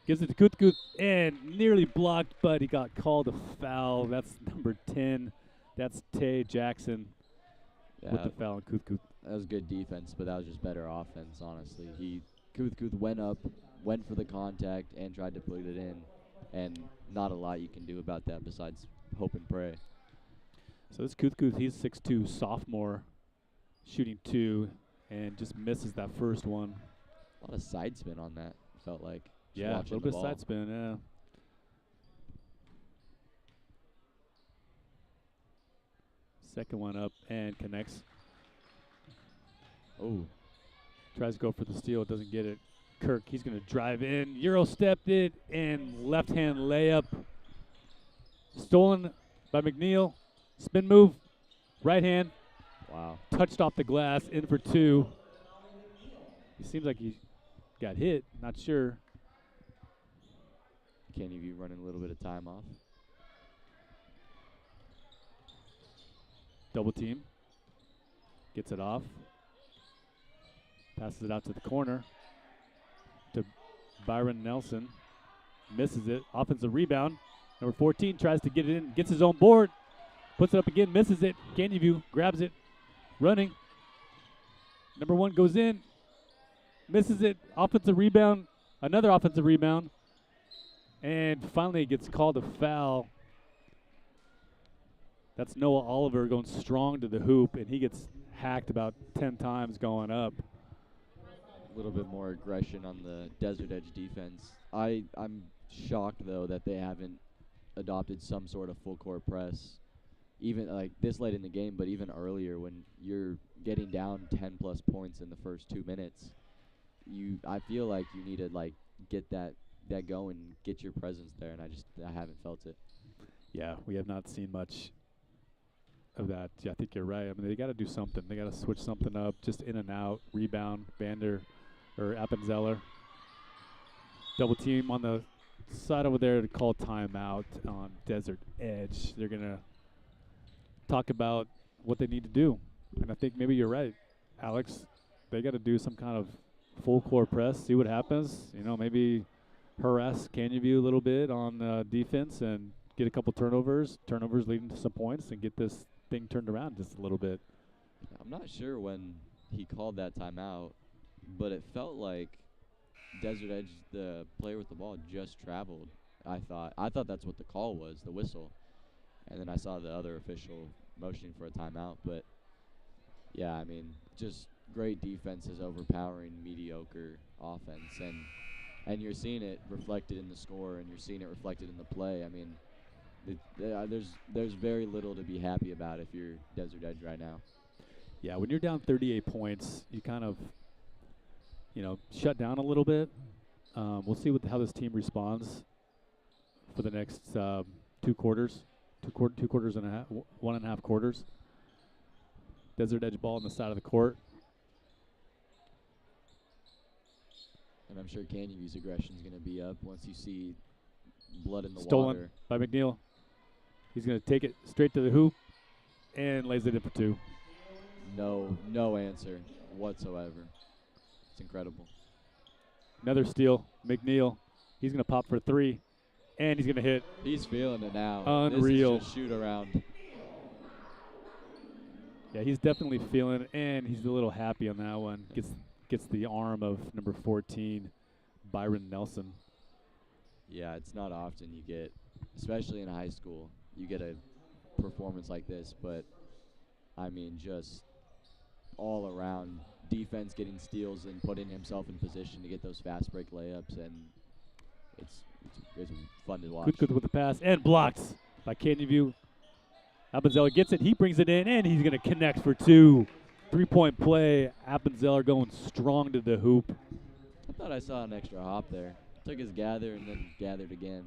Gives it to Kuthkuth and nearly blocked, but he got called a foul. That's number 10. That's Tay Jackson with the foul on Kuthkuth. That was good defense, but that was just better offense, honestly. Kuthkuth went up, went for the contact, and tried to put it in. And not a lot you can do about that besides hope and pray. So this Kuthkuth, he's 6'2", sophomore, shooting 2, and just misses that first one. A lot of side spin on that, felt like. Yeah, a little bit of side spin, yeah. Second one up and connects. Oh. Tries to go for the steal, doesn't get it. Kirk, he's going to drive in, Euro stepped it, and left-hand layup. Stolen by McNeil. Spin move, right hand. Wow. Touched off the glass, in for 2. He seems like he got hit, not sure. Kenny View running a little bit of time off. Double team. Gets it off. Passes it out to the corner to Byron Nelson. Misses it. Offensive rebound. Number 14 tries to get it in. Gets his own board. Puts it up again. Misses it. Canyon View grabs it. Running. Number 1 goes in. Misses it. Offensive rebound. Another offensive rebound. And finally gets called a foul. That's Noah Oliver going strong to the hoop, and he gets hacked about 10 times going up. A little bit more aggression on the Desert Edge defense. I'm shocked, though, that they haven't adopted some sort of full court press, even like this late in the game, but even earlier when you're getting down 10-plus points in the first 2 minutes. I feel like you need to like get that going, get your presence there, and I haven't felt it. Yeah, we have not seen much of that. Yeah, I think you're right. I mean, they got to do something. They got to switch something up, just in and out, rebound, Vander or Appenzeller. Double team on the side over there to call timeout on Desert Edge. They're going to talk about what they need to do. And I think maybe you're right, Alex. They got to do some kind of full court press, see what happens. You know, maybe harass Canyon View a little bit on defense and get a couple turnovers leading to some points and get this thing turned around just a little bit. I'm not sure when he called that timeout, but it felt like Desert Edge, the player with the ball, just traveled. I thought that's what the call was, the whistle. And then I saw the other official motioning for a timeout. But, yeah, I mean, just great defense is overpowering mediocre offense. And you're seeing it reflected in the score, and you're seeing it reflected in the play. I mean, there's very little to be happy about if you're Desert Edge right now. Yeah, when you're down 38 points, you kind of, shut down a little bit. We'll see how this team responds for the next 2 quarters, 2 quarters and a half, 1.5 quarters. Desert Edge ball on the side of the court. And I'm sure Canyon View's aggression is going to be up once you see blood in the Stolen water. by McNeil. He's going to take it straight to the hoop and lays it in for 2. No answer whatsoever. It's incredible. Another steal. McNeil. He's going to pop for 3, and he's going to hit. He's feeling it now. Unreal. This is just shoot around. Yeah, he's definitely feeling it, and he's a little happy on that one. Gets the arm of number 14, Byron Nelson. Yeah, it's not often you get, especially in high school, you get a performance like this. But, I mean, just all around defense getting steals and putting himself in position to get those fast break layups, and it's fun to watch. Good with the pass, and blocked by Canyon View. Albanzelli gets it. He brings it in, and he's going to connect for 2. 3-point play. Appenzeller going strong to the hoop. I thought I saw an extra hop there. Took his gather and then gathered again.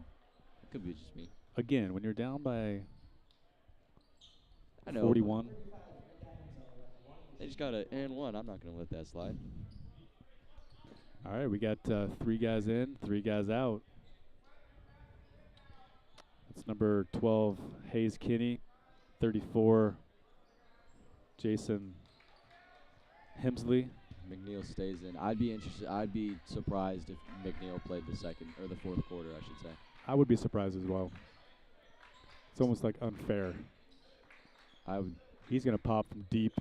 It could be just me. Again, when you're down by I know. 41. They just got an and one. I'm not going to let that slide. All right, we got 3 guys in, 3 guys out. That's number 12, Hayes Kinney. 34, Jason Hemsley. McNeil stays in. I'd be surprised if McNeil played the second or the fourth quarter, I should say. I would be surprised as well. It's almost like unfair. I would. He's going to pop from deep.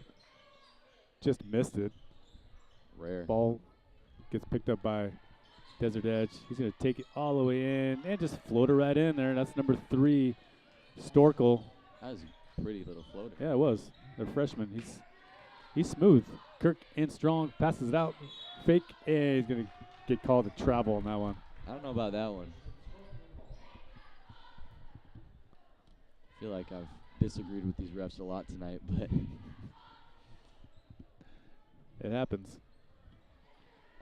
Just missed it. Rare. Ball gets picked up by Desert Edge. He's going to take it all the way in and just float it right in there. That's number 3, Storkel. That was a pretty little floater. Yeah, it was. They're freshman. He's smooth. Kirk in strong, passes it out. Fake, and he's going to get called to travel on that one. I don't know about that one. I feel like I've disagreed with these refs a lot tonight, but it happens.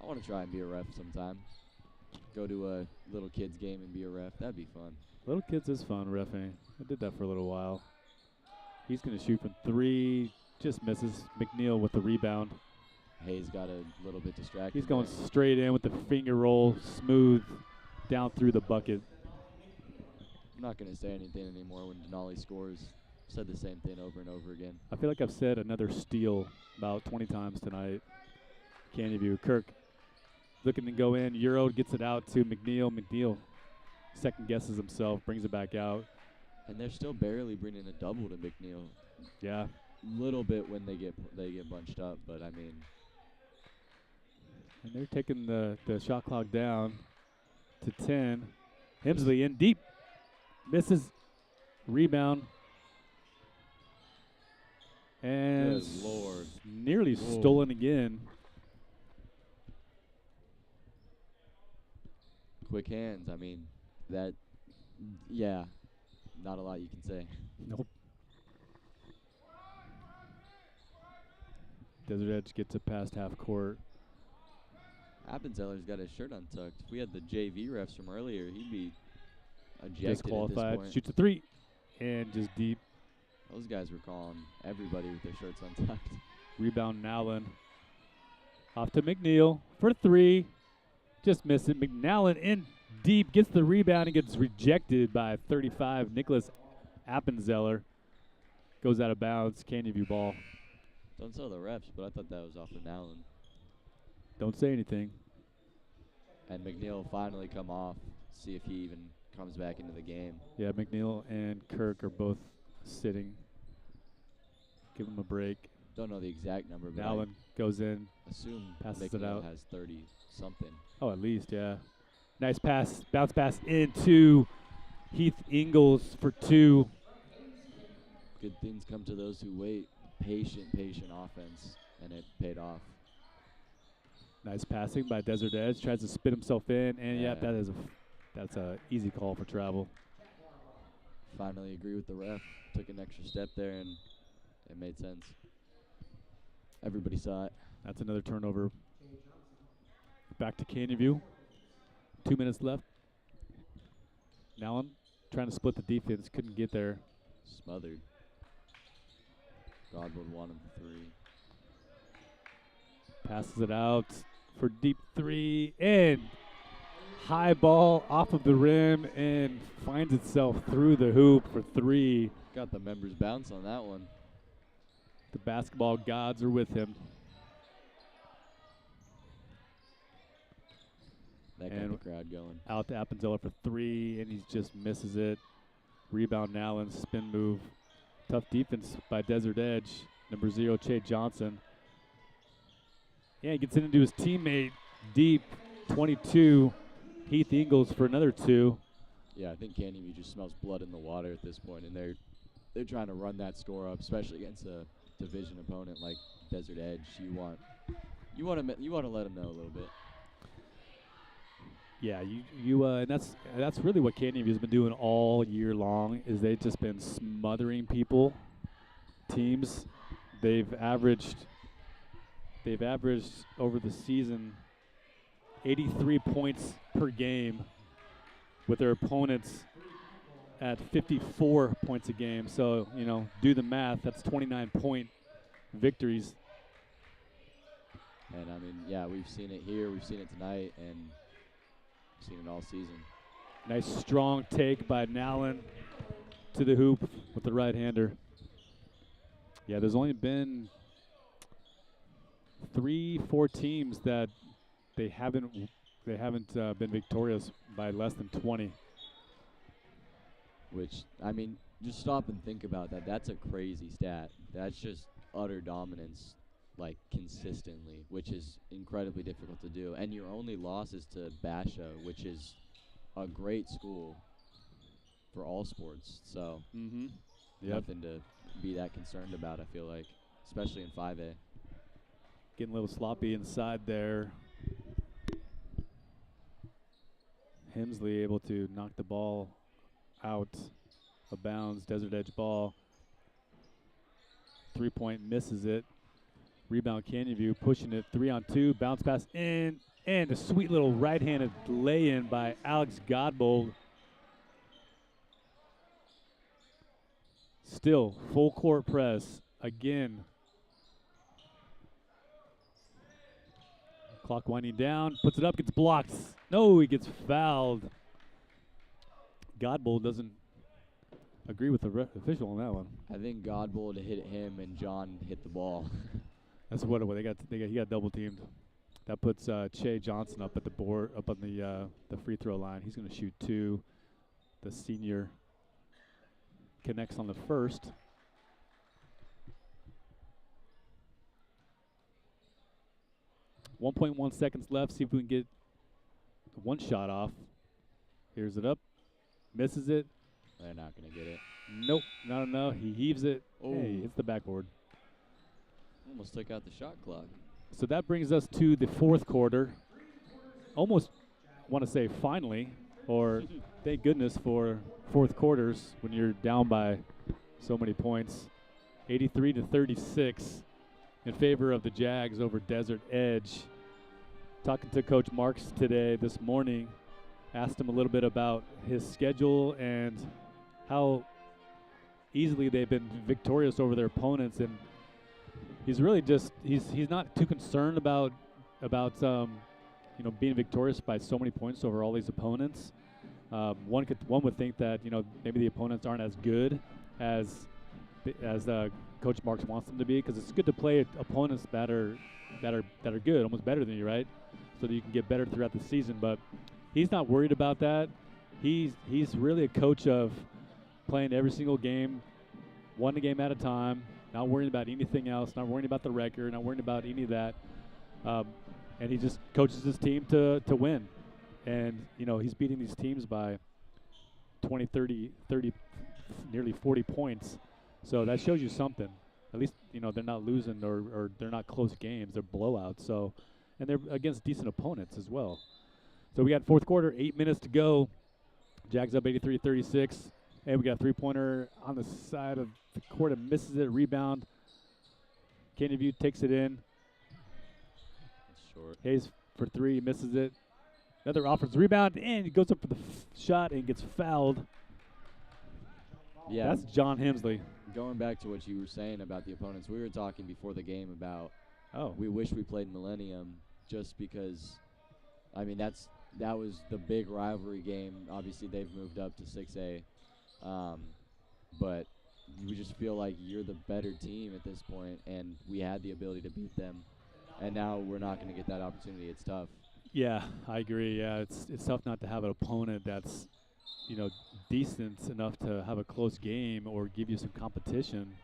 I want to try and be a ref sometime. Go to a little kids game and be a ref. That'd be fun. Little kids is fun, reffing. I did that for a little while. He's going to shoot from 3. Just misses. McNeil with the rebound. Hayes got a little bit distracted. He's going straight in with the finger roll, smooth, down through the bucket. I'm not going to say anything anymore when Denali scores. Said the same thing over and over again. I feel like I've said another steal about 20 times tonight. Canyon View. Kirk looking to go in. Euro gets it out to McNeil. McNeil second guesses himself, brings it back out. And they're still barely bringing a double to McNeil. Yeah. Little bit when they get bunched up, but I mean. And they're taking the shot clock down to 10. Hemsley in deep. Misses. Rebound. And Good Lord. Nearly stolen again. Quick hands. I mean, that, yeah, not a lot you can say. Nope. Desert Edge gets it past half court. Appenzeller's got his shirt untucked. If we had the JV refs from earlier, he'd be ejected Disqualified. at this point. Shoots a 3. And just deep. Those guys were calling everybody with their shirts untucked. Rebound Nowlin. Off to McNeil for 3. Just missed it. McNallen in deep. Gets the rebound and gets rejected by 35. Nicholas Appenzeller. Goes out of bounds. Canyon View ball. Don't tell the refs, but I thought that was off of Nowlin. Don't say anything. And McNeil will finally come off, see if he even comes back into the game. Yeah, McNeil and Kirk are both sitting. Give him a break. Don't know the exact number, but Nowlin goes in. assume passes McNeil it out. has 30-something. Oh, at least, yeah. Nice pass. Bounce pass into Heath Ingles for 2. Good things come to those who wait. Patient offense, and it paid off. Nice passing by Desert Edge. Tries to spit himself in, and Yeah. that's a easy call for travel. Finally agree with the ref. Took an extra step there, and it made sense. Everybody saw it. That's another turnover. Back to Canyon View. 2 minutes left. Nowlin trying to split the defense. Couldn't get there. Smothered. Godwood wanted the 3. Passes it out for deep 3. And high ball off of the rim and finds itself through the hoop for 3. Got the members bounce on that one. The basketball gods are with him. That got the crowd going. Out to Appenzeller for 3, and he just misses it. Rebound Nowlin, spin move. Tough defense by Desert Edge. Number 0, Che Johnson. Yeah, he gets it into his teammate deep. 22, Heath Ingles for another 2. Yeah, I think Canyon View just smells blood in the water at this point, and they're trying to run that score up, especially against a division opponent like Desert Edge. You want to let them know a little bit. Yeah, and that's really what Canyon View has been doing all year long. Is they've just been smothering teams. They've averaged They've averaged over the season 83 points per game, with their opponents at 54 points a game. So, do the math. That's 29-point victories. And, I mean, yeah, we've seen it here. We've seen it tonight. And we've seen it all season. Nice strong take by Nallen to the hoop with the right-hander. Yeah, there's only been 3-4 teams that they haven't been victorious by less than 20. Which, I mean, just stop and think about that. That's a crazy stat. That's just utter dominance, like, consistently, which is incredibly difficult to do. And your only loss is to Basha, which is a great school for all sports. So, nothing to be that concerned about, I feel like, especially in 5A. Getting a little sloppy inside there. Hemsley able to knock the ball out of bounds. Desert Edge ball. 3-point misses it. Rebound Canyon View pushing it 3-on-2. Bounce pass in. And a sweet little right-handed lay-in by Alex Godbold. Still full court press again. Clock winding down, puts it up, gets blocked. No, he gets fouled. Godbold doesn't agree with the official on that one. I think Godbold hit him and John hit the ball. That's what they got. He got double teamed. That puts Che Johnson up at the board, up on the free throw line. He's going to shoot 2. The senior connects on the first. .1 seconds left. See if we can get one shot off. Here's it up. Misses it. They're not going to get it. Nope, not enough. He heaves it. Oh, hey, hits the backboard. Almost took out the shot clock. So that brings us to the fourth quarter. Almost want to say finally, or thank goodness for fourth quarters when you're down by so many points. 83-36 in favor of the Jags over Desert Edge. Talking to Coach Marks this morning, asked him a little bit about his schedule and how easily they've been victorious over their opponents, and he's really just he's not too concerned about being victorious by so many points over all these opponents. One would think that maybe the opponents aren't as good as Coach Marks wants them to be, because it's good to play opponents that are good, almost better than you, right? So that you can get better throughout the season. But he's not worried about that. He's really a coach of playing every single game, one game at a time, not worrying about anything else, not worrying about the record, not worrying about any of that. And he just coaches his team to win. And, he's beating these teams by 20, 30, nearly 40 points. So that shows you something. At least, they're not losing or they're not close games. They're blowouts. So, and they're against decent opponents as well. So we got fourth quarter, 8 minutes to go. Jags up 83-36. And we got a three-pointer on the side of the court and misses it. Rebound. Canyon View takes it in. Short. Hayes for 3, misses it. Another offensive rebound, and he goes up for the shot and gets fouled. Yeah. That's John Hemsley. Going back to what you were saying about the opponents, we were talking before the game about we wish we played Millennium just because, I mean, that was the big rivalry game. Obviously, they've moved up to 6A. But we just feel like you're the better team at this point, and we had the ability to beat them. And now we're not going to get that opportunity. It's tough. Yeah, I agree. Yeah, it's tough not to have an opponent that's, decent enough to have a close game or give you some competition,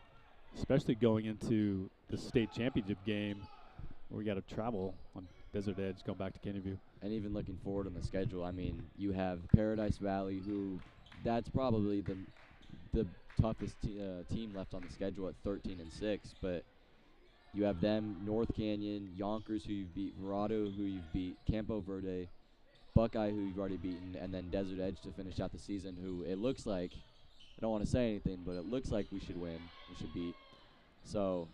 especially going into the state championship game where we got to travel on Desert Edge, going back to Canyon View. And even looking forward on the schedule, I mean, you have Paradise Valley, who that's probably the toughest team left on the schedule at 13-6, but you have them, North Canyon, Yonkers, who you've beat, Verado, who you've beat, Campo Verde, Buckeye, who you've already beaten, and then Desert Edge to finish out the season, who it looks like, I don't want to say anything, but it looks like we should win, we should beat. So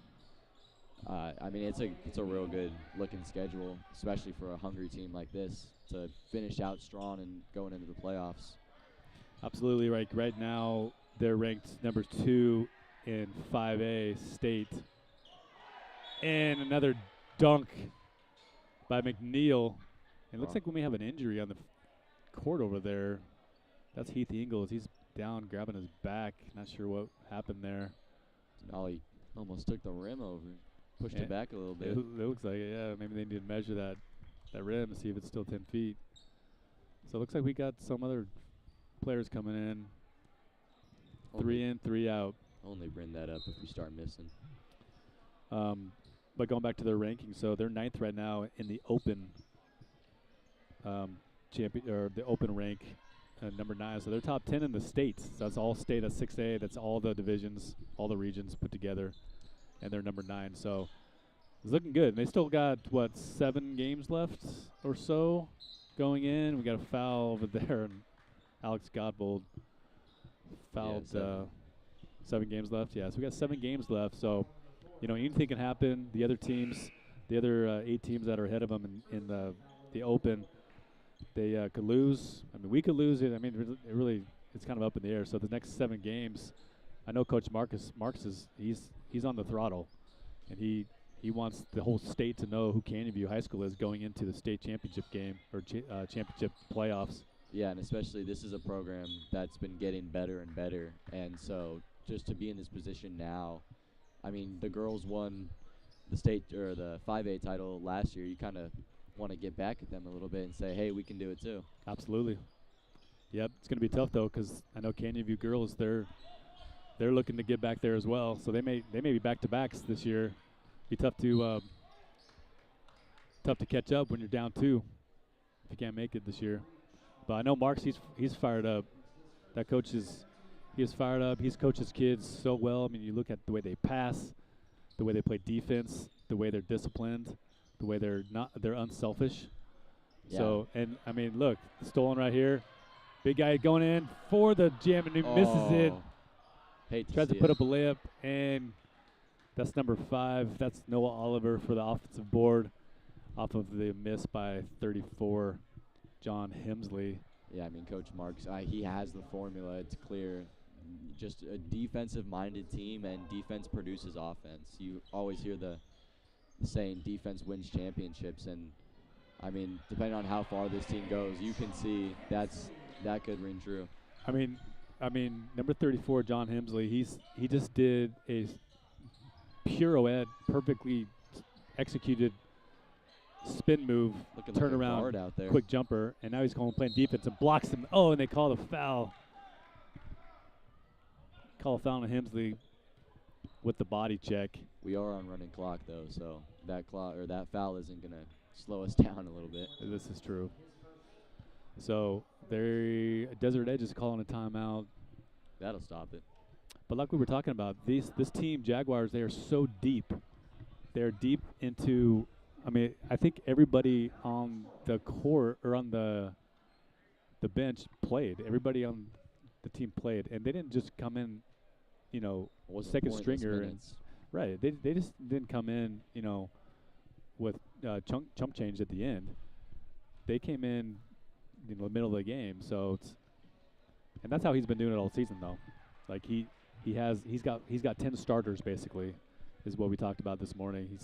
I mean, it's a real good looking schedule, especially for a hungry team like this to finish out strong and going into the playoffs. Absolutely right. Right now, they're ranked number 2 in 5A state. And another dunk by McNeil. It looks Wow. like we may have an injury on the court over there. That's Heath Ingles. He's down, grabbing his back. Not sure what happened there. Ollie almost took the rim over, pushed Yeah, it back a little bit. it looks like it. Yeah, maybe they need to measure that rim and see if it's still 10 feet. So it looks like we got some other players coming in. Three in, 3 out. Only bring that up if we start missing. But going back to their rankings, so they're 9th right now in the open champion or the open rank, number 9. So they're top 10 in the states. So that's all state. That's 6A. That's all the divisions, all the regions put together, and they're number 9. So it's looking good. And they still got 7 games left or so going in. We got a foul over there, and Alex Godbold fouled. 7 games left. Yeah, so we got 7 games left. So, anything can happen. The other teams, the other 8 teams that are ahead of them in the open, they could lose. I mean, we could lose it. I mean, it's kind of up in the air. So the next 7 games, I know Coach Marcus he's on the throttle, and he wants the whole state to know who Canyon View High School is going into the state championship game or championship playoffs. Yeah, and especially this is a program that's been getting better and better, and so just to be in this position now, I mean, the girls won the state or the 5A title last year. You kind of want to get back at them a little bit and say, hey, we can do it too. Absolutely. Yep, it's going to be tough though, because I know Canyon View girls they're looking to get back there as well. So they may be back to backs this year. Be tough to catch up when you're down 2 if you can't make it this year. But I know Marks he's fired up. That coach is fired up. He's coached his kids so well. I mean, you look at the way they pass, the way they play defense, the way they're disciplined, the way they're unselfish. Yeah. So, and I mean, look, stolen right here. Big guy going in for the jam, and he misses it. Tries to put up a layup, and that's number 5. That's Noah Oliver for the offensive board off of the miss by 34, John Hemsley. Yeah, I mean, Coach Marks, he has the formula. It's clear. Just a defensive-minded team, and defense produces offense. You always hear the saying, defense wins championships, and, I mean, depending on how far this team goes, you can see that could ring true. I mean, number 34, John Hemsley, he just did a pirouette, perfectly executed spin move, turn around, out there. quick jumper, and now he's playing defense and blocks him. Oh, and they call the foul. Call a foul on Hemsley with the body check. We are on running clock though, so that foul isn't gonna slow us down a little bit. This is true. So Desert Edge is calling a timeout. That'll stop it. But like we were talking about, this team, Jaguars, they are so deep. They're deep into. I mean, I think everybody on the court or on the bench played. Everybody on the team played, and they didn't just come in, second stringer. And right, they just didn't come in, with chump change at the end. They came in, the middle of the game. So and that's how he's been doing it all season, though. Like he's got 10 starters basically, is what we talked about this morning.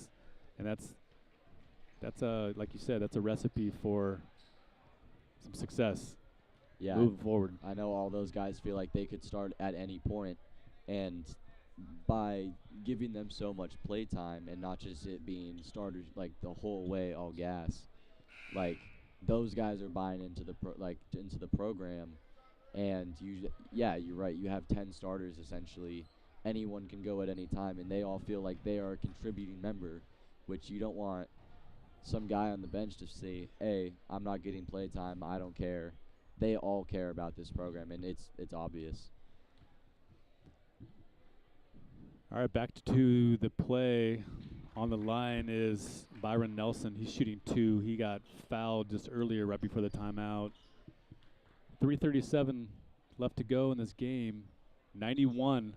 That's like you said, that's a recipe for some success. Yeah, moving forward. I know all those guys feel like they could start at any point, and by giving them so much play time and not just it being starters like the whole way all gas, like those guys are buying into the program, and you're right. You have 10 starters essentially. Anyone can go at any time, and they all feel like they are a contributing member, which you don't want some guy on the bench to say, hey, I'm not getting play time, I don't care. They all care about this program, and it's obvious. All right, back to the play. On the line is Byron Nelson. He's shooting 2. He got fouled just earlier right before the timeout. 3:37 left to go in this game. 91-37,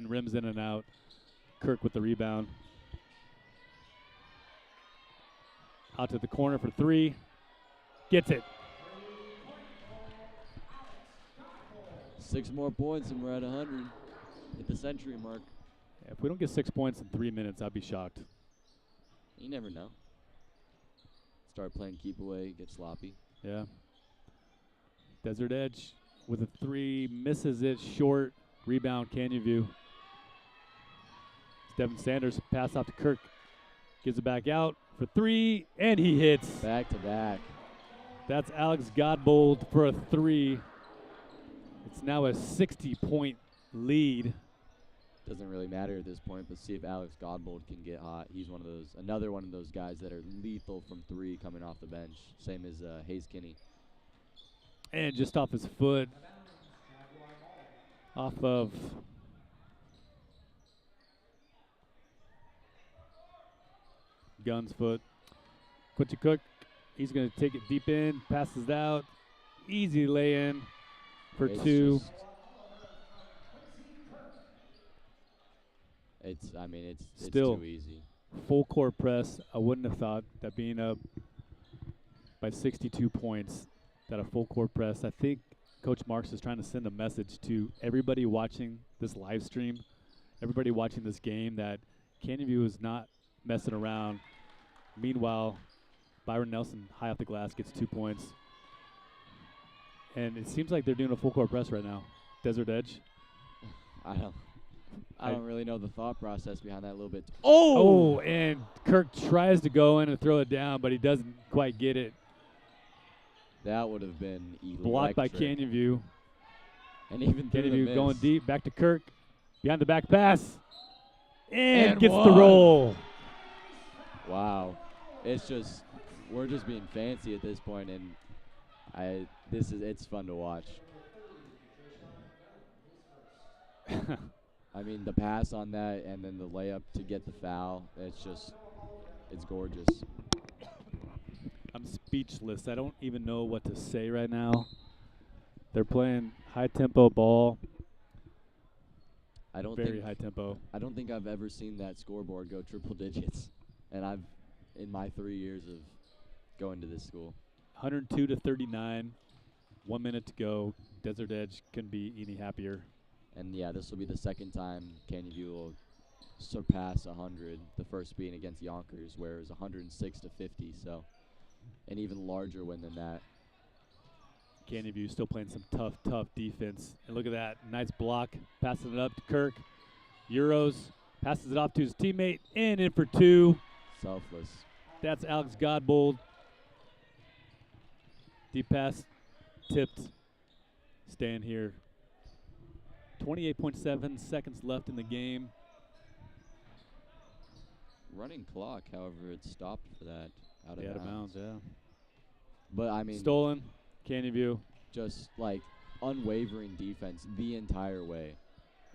rims in and out. Kirk with the rebound. Out to the corner for 3. Gets it. 6 more points and we're at 100. Hit the century mark. Yeah, if we don't get 6 points in 3 minutes, I'd be shocked. You never know. Start playing keep away, get sloppy. Yeah. Desert Edge with a 3, misses it short. Rebound, Canyon View. Devin Sanders, pass off to Kirk. Gives it back out for 3, and he hits. Back to back. That's Alex Godbold for a 3. It's now a 60-point lead. Doesn't really matter at this point, but see if Alex Godbold can get hot. He's another one of those guys that are lethal from 3 coming off the bench. Same as Hayes Kinney. And just off his foot. Off of Gunn's foot. Quincy Cook, he's going to take it deep in, passes out. Easy lay-in for 2. It's Still too easy. Full court press. I wouldn't have thought that being up by 62 points, that a full court press. I think Coach Marks is trying to send a message to everybody watching this live stream, everybody watching this game, that Canyon View is not messing around. Meanwhile, Byron Nelson, high off the glass, gets 2 points. And it seems like they're doing a full court press right now. Desert Edge. I don't really know the thought process behind that a little bit. Oh, and Kirk tries to go in and throw it down, but he doesn't quite get it. That would have been electric. Blocked by Canyon View. And even Canyon View miss. going deep, back to Kirk. Behind the back pass. And gets 1. the roll. Wow. We're just being fancy at this point, and it's fun to watch. I mean, the pass on that and then the layup to get the foul, it's gorgeous. I'm speechless. I don't even know what to say right now. They're playing high-tempo ball. Very high tempo. I don't think I've ever seen that scoreboard go triple digits, and in my 3 years of going to this school. 102 to 39. 1 minute to go. Desert Edge couldn't be any happier. And yeah, this will be the second time Canyon View will surpass 100. The first being against Yonkers, where it was 106 to 50. So, an even larger win than that. Canyon View still playing some tough defense. And look at that. Nice block. Passing it up to Kirk. Euros. Passes it off to his teammate. And in for 2. Selfless. That's Alex Godbold. Deep pass. Tipped. Staying here. 28.7 seconds left in the game. Running clock, however, it stopped for that. Out of bounds, yeah. But, I mean, stolen. Canyon View. Just, like, unwavering defense the entire way.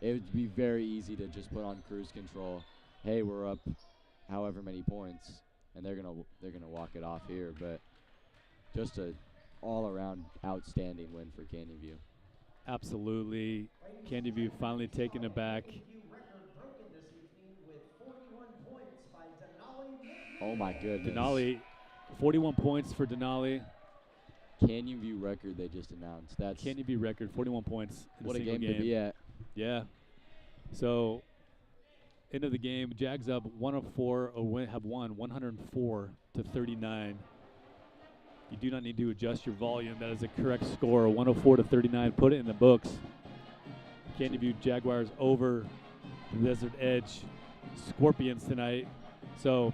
It would be very easy to just put on cruise control. Hey, we're up however many points, and they're gonna walk it off here. But just a all-around outstanding win for Canyon View. Absolutely. Canyon View finally taking it back. Oh, my goodness. Denali, 41 points for Denali. Canyon View record they just announced. That's Canyon View record, 41 points in what a a single game to be at. Yeah. So, end of the game, Jags up 104, or have won 104 to 39. You do not need to adjust your volume. That is a correct score, 104 to 39. Put it in the books. Canyon View Jaguars over the Desert Edge Scorpions tonight. So,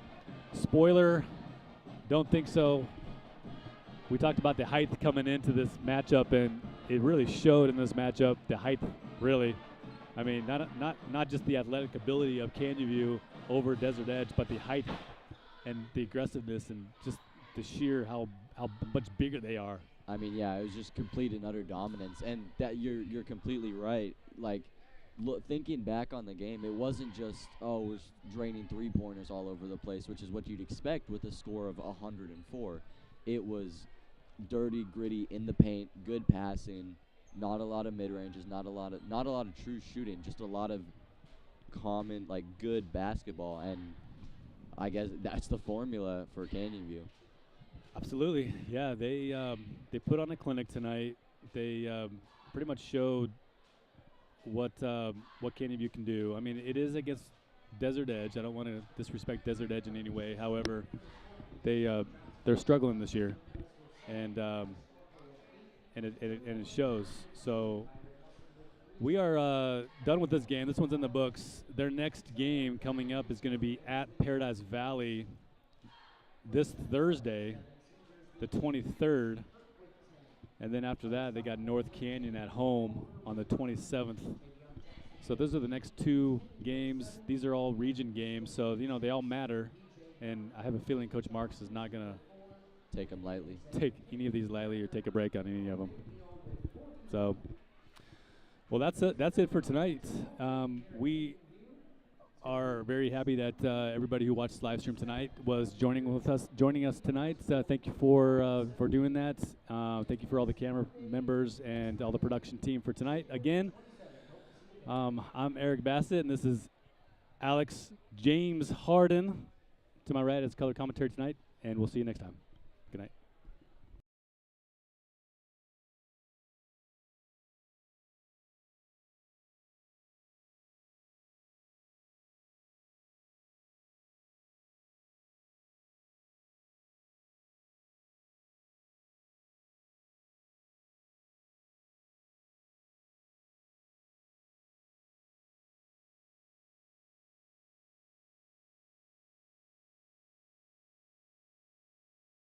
spoiler, don't think so. We talked about the height coming into this matchup, and it really showed in this matchup. The height, really. I mean, not just the athletic ability of Canyon View over Desert Edge, but the height and the aggressiveness and just the sheer how much bigger they are. I mean, yeah, it was just complete and utter dominance, and that you're completely right. Like, thinking back on the game, it wasn't just we're draining 3-pointers all over the place, which is what you'd expect with a score of 104. It was dirty, gritty, in the paint, good passing, not a lot of mid-ranges, not a lot of true shooting, just a lot of common, like, good basketball, and I guess that's the formula for Canyon View. Absolutely, yeah. They put on a clinic tonight. They pretty much showed what Canyon View can do. I mean, it is against Desert Edge. I don't want to disrespect Desert Edge in any way. However, they're struggling this year, and it shows. So we are done with this game. This one's in the books. Their next game coming up is going to be at Paradise Valley this Thursday, the 23rd. And then after that, they got North Canyon at home on the 27th. So those are the next two games. These are all region games, so they all matter. And I have a feeling Coach Marks is not gonna Take them lightly. take any of these lightly or take a break on any of them. So, well, that's it. That's it for tonight. We are very happy that everybody who watched the live stream tonight was joining us tonight. Thank you for doing that. Thank you for all the camera members and all the production team for tonight. Again, I'm Eric Bassett, and this is Alex James Harden. To my right is color commentary tonight, and we'll see you next time.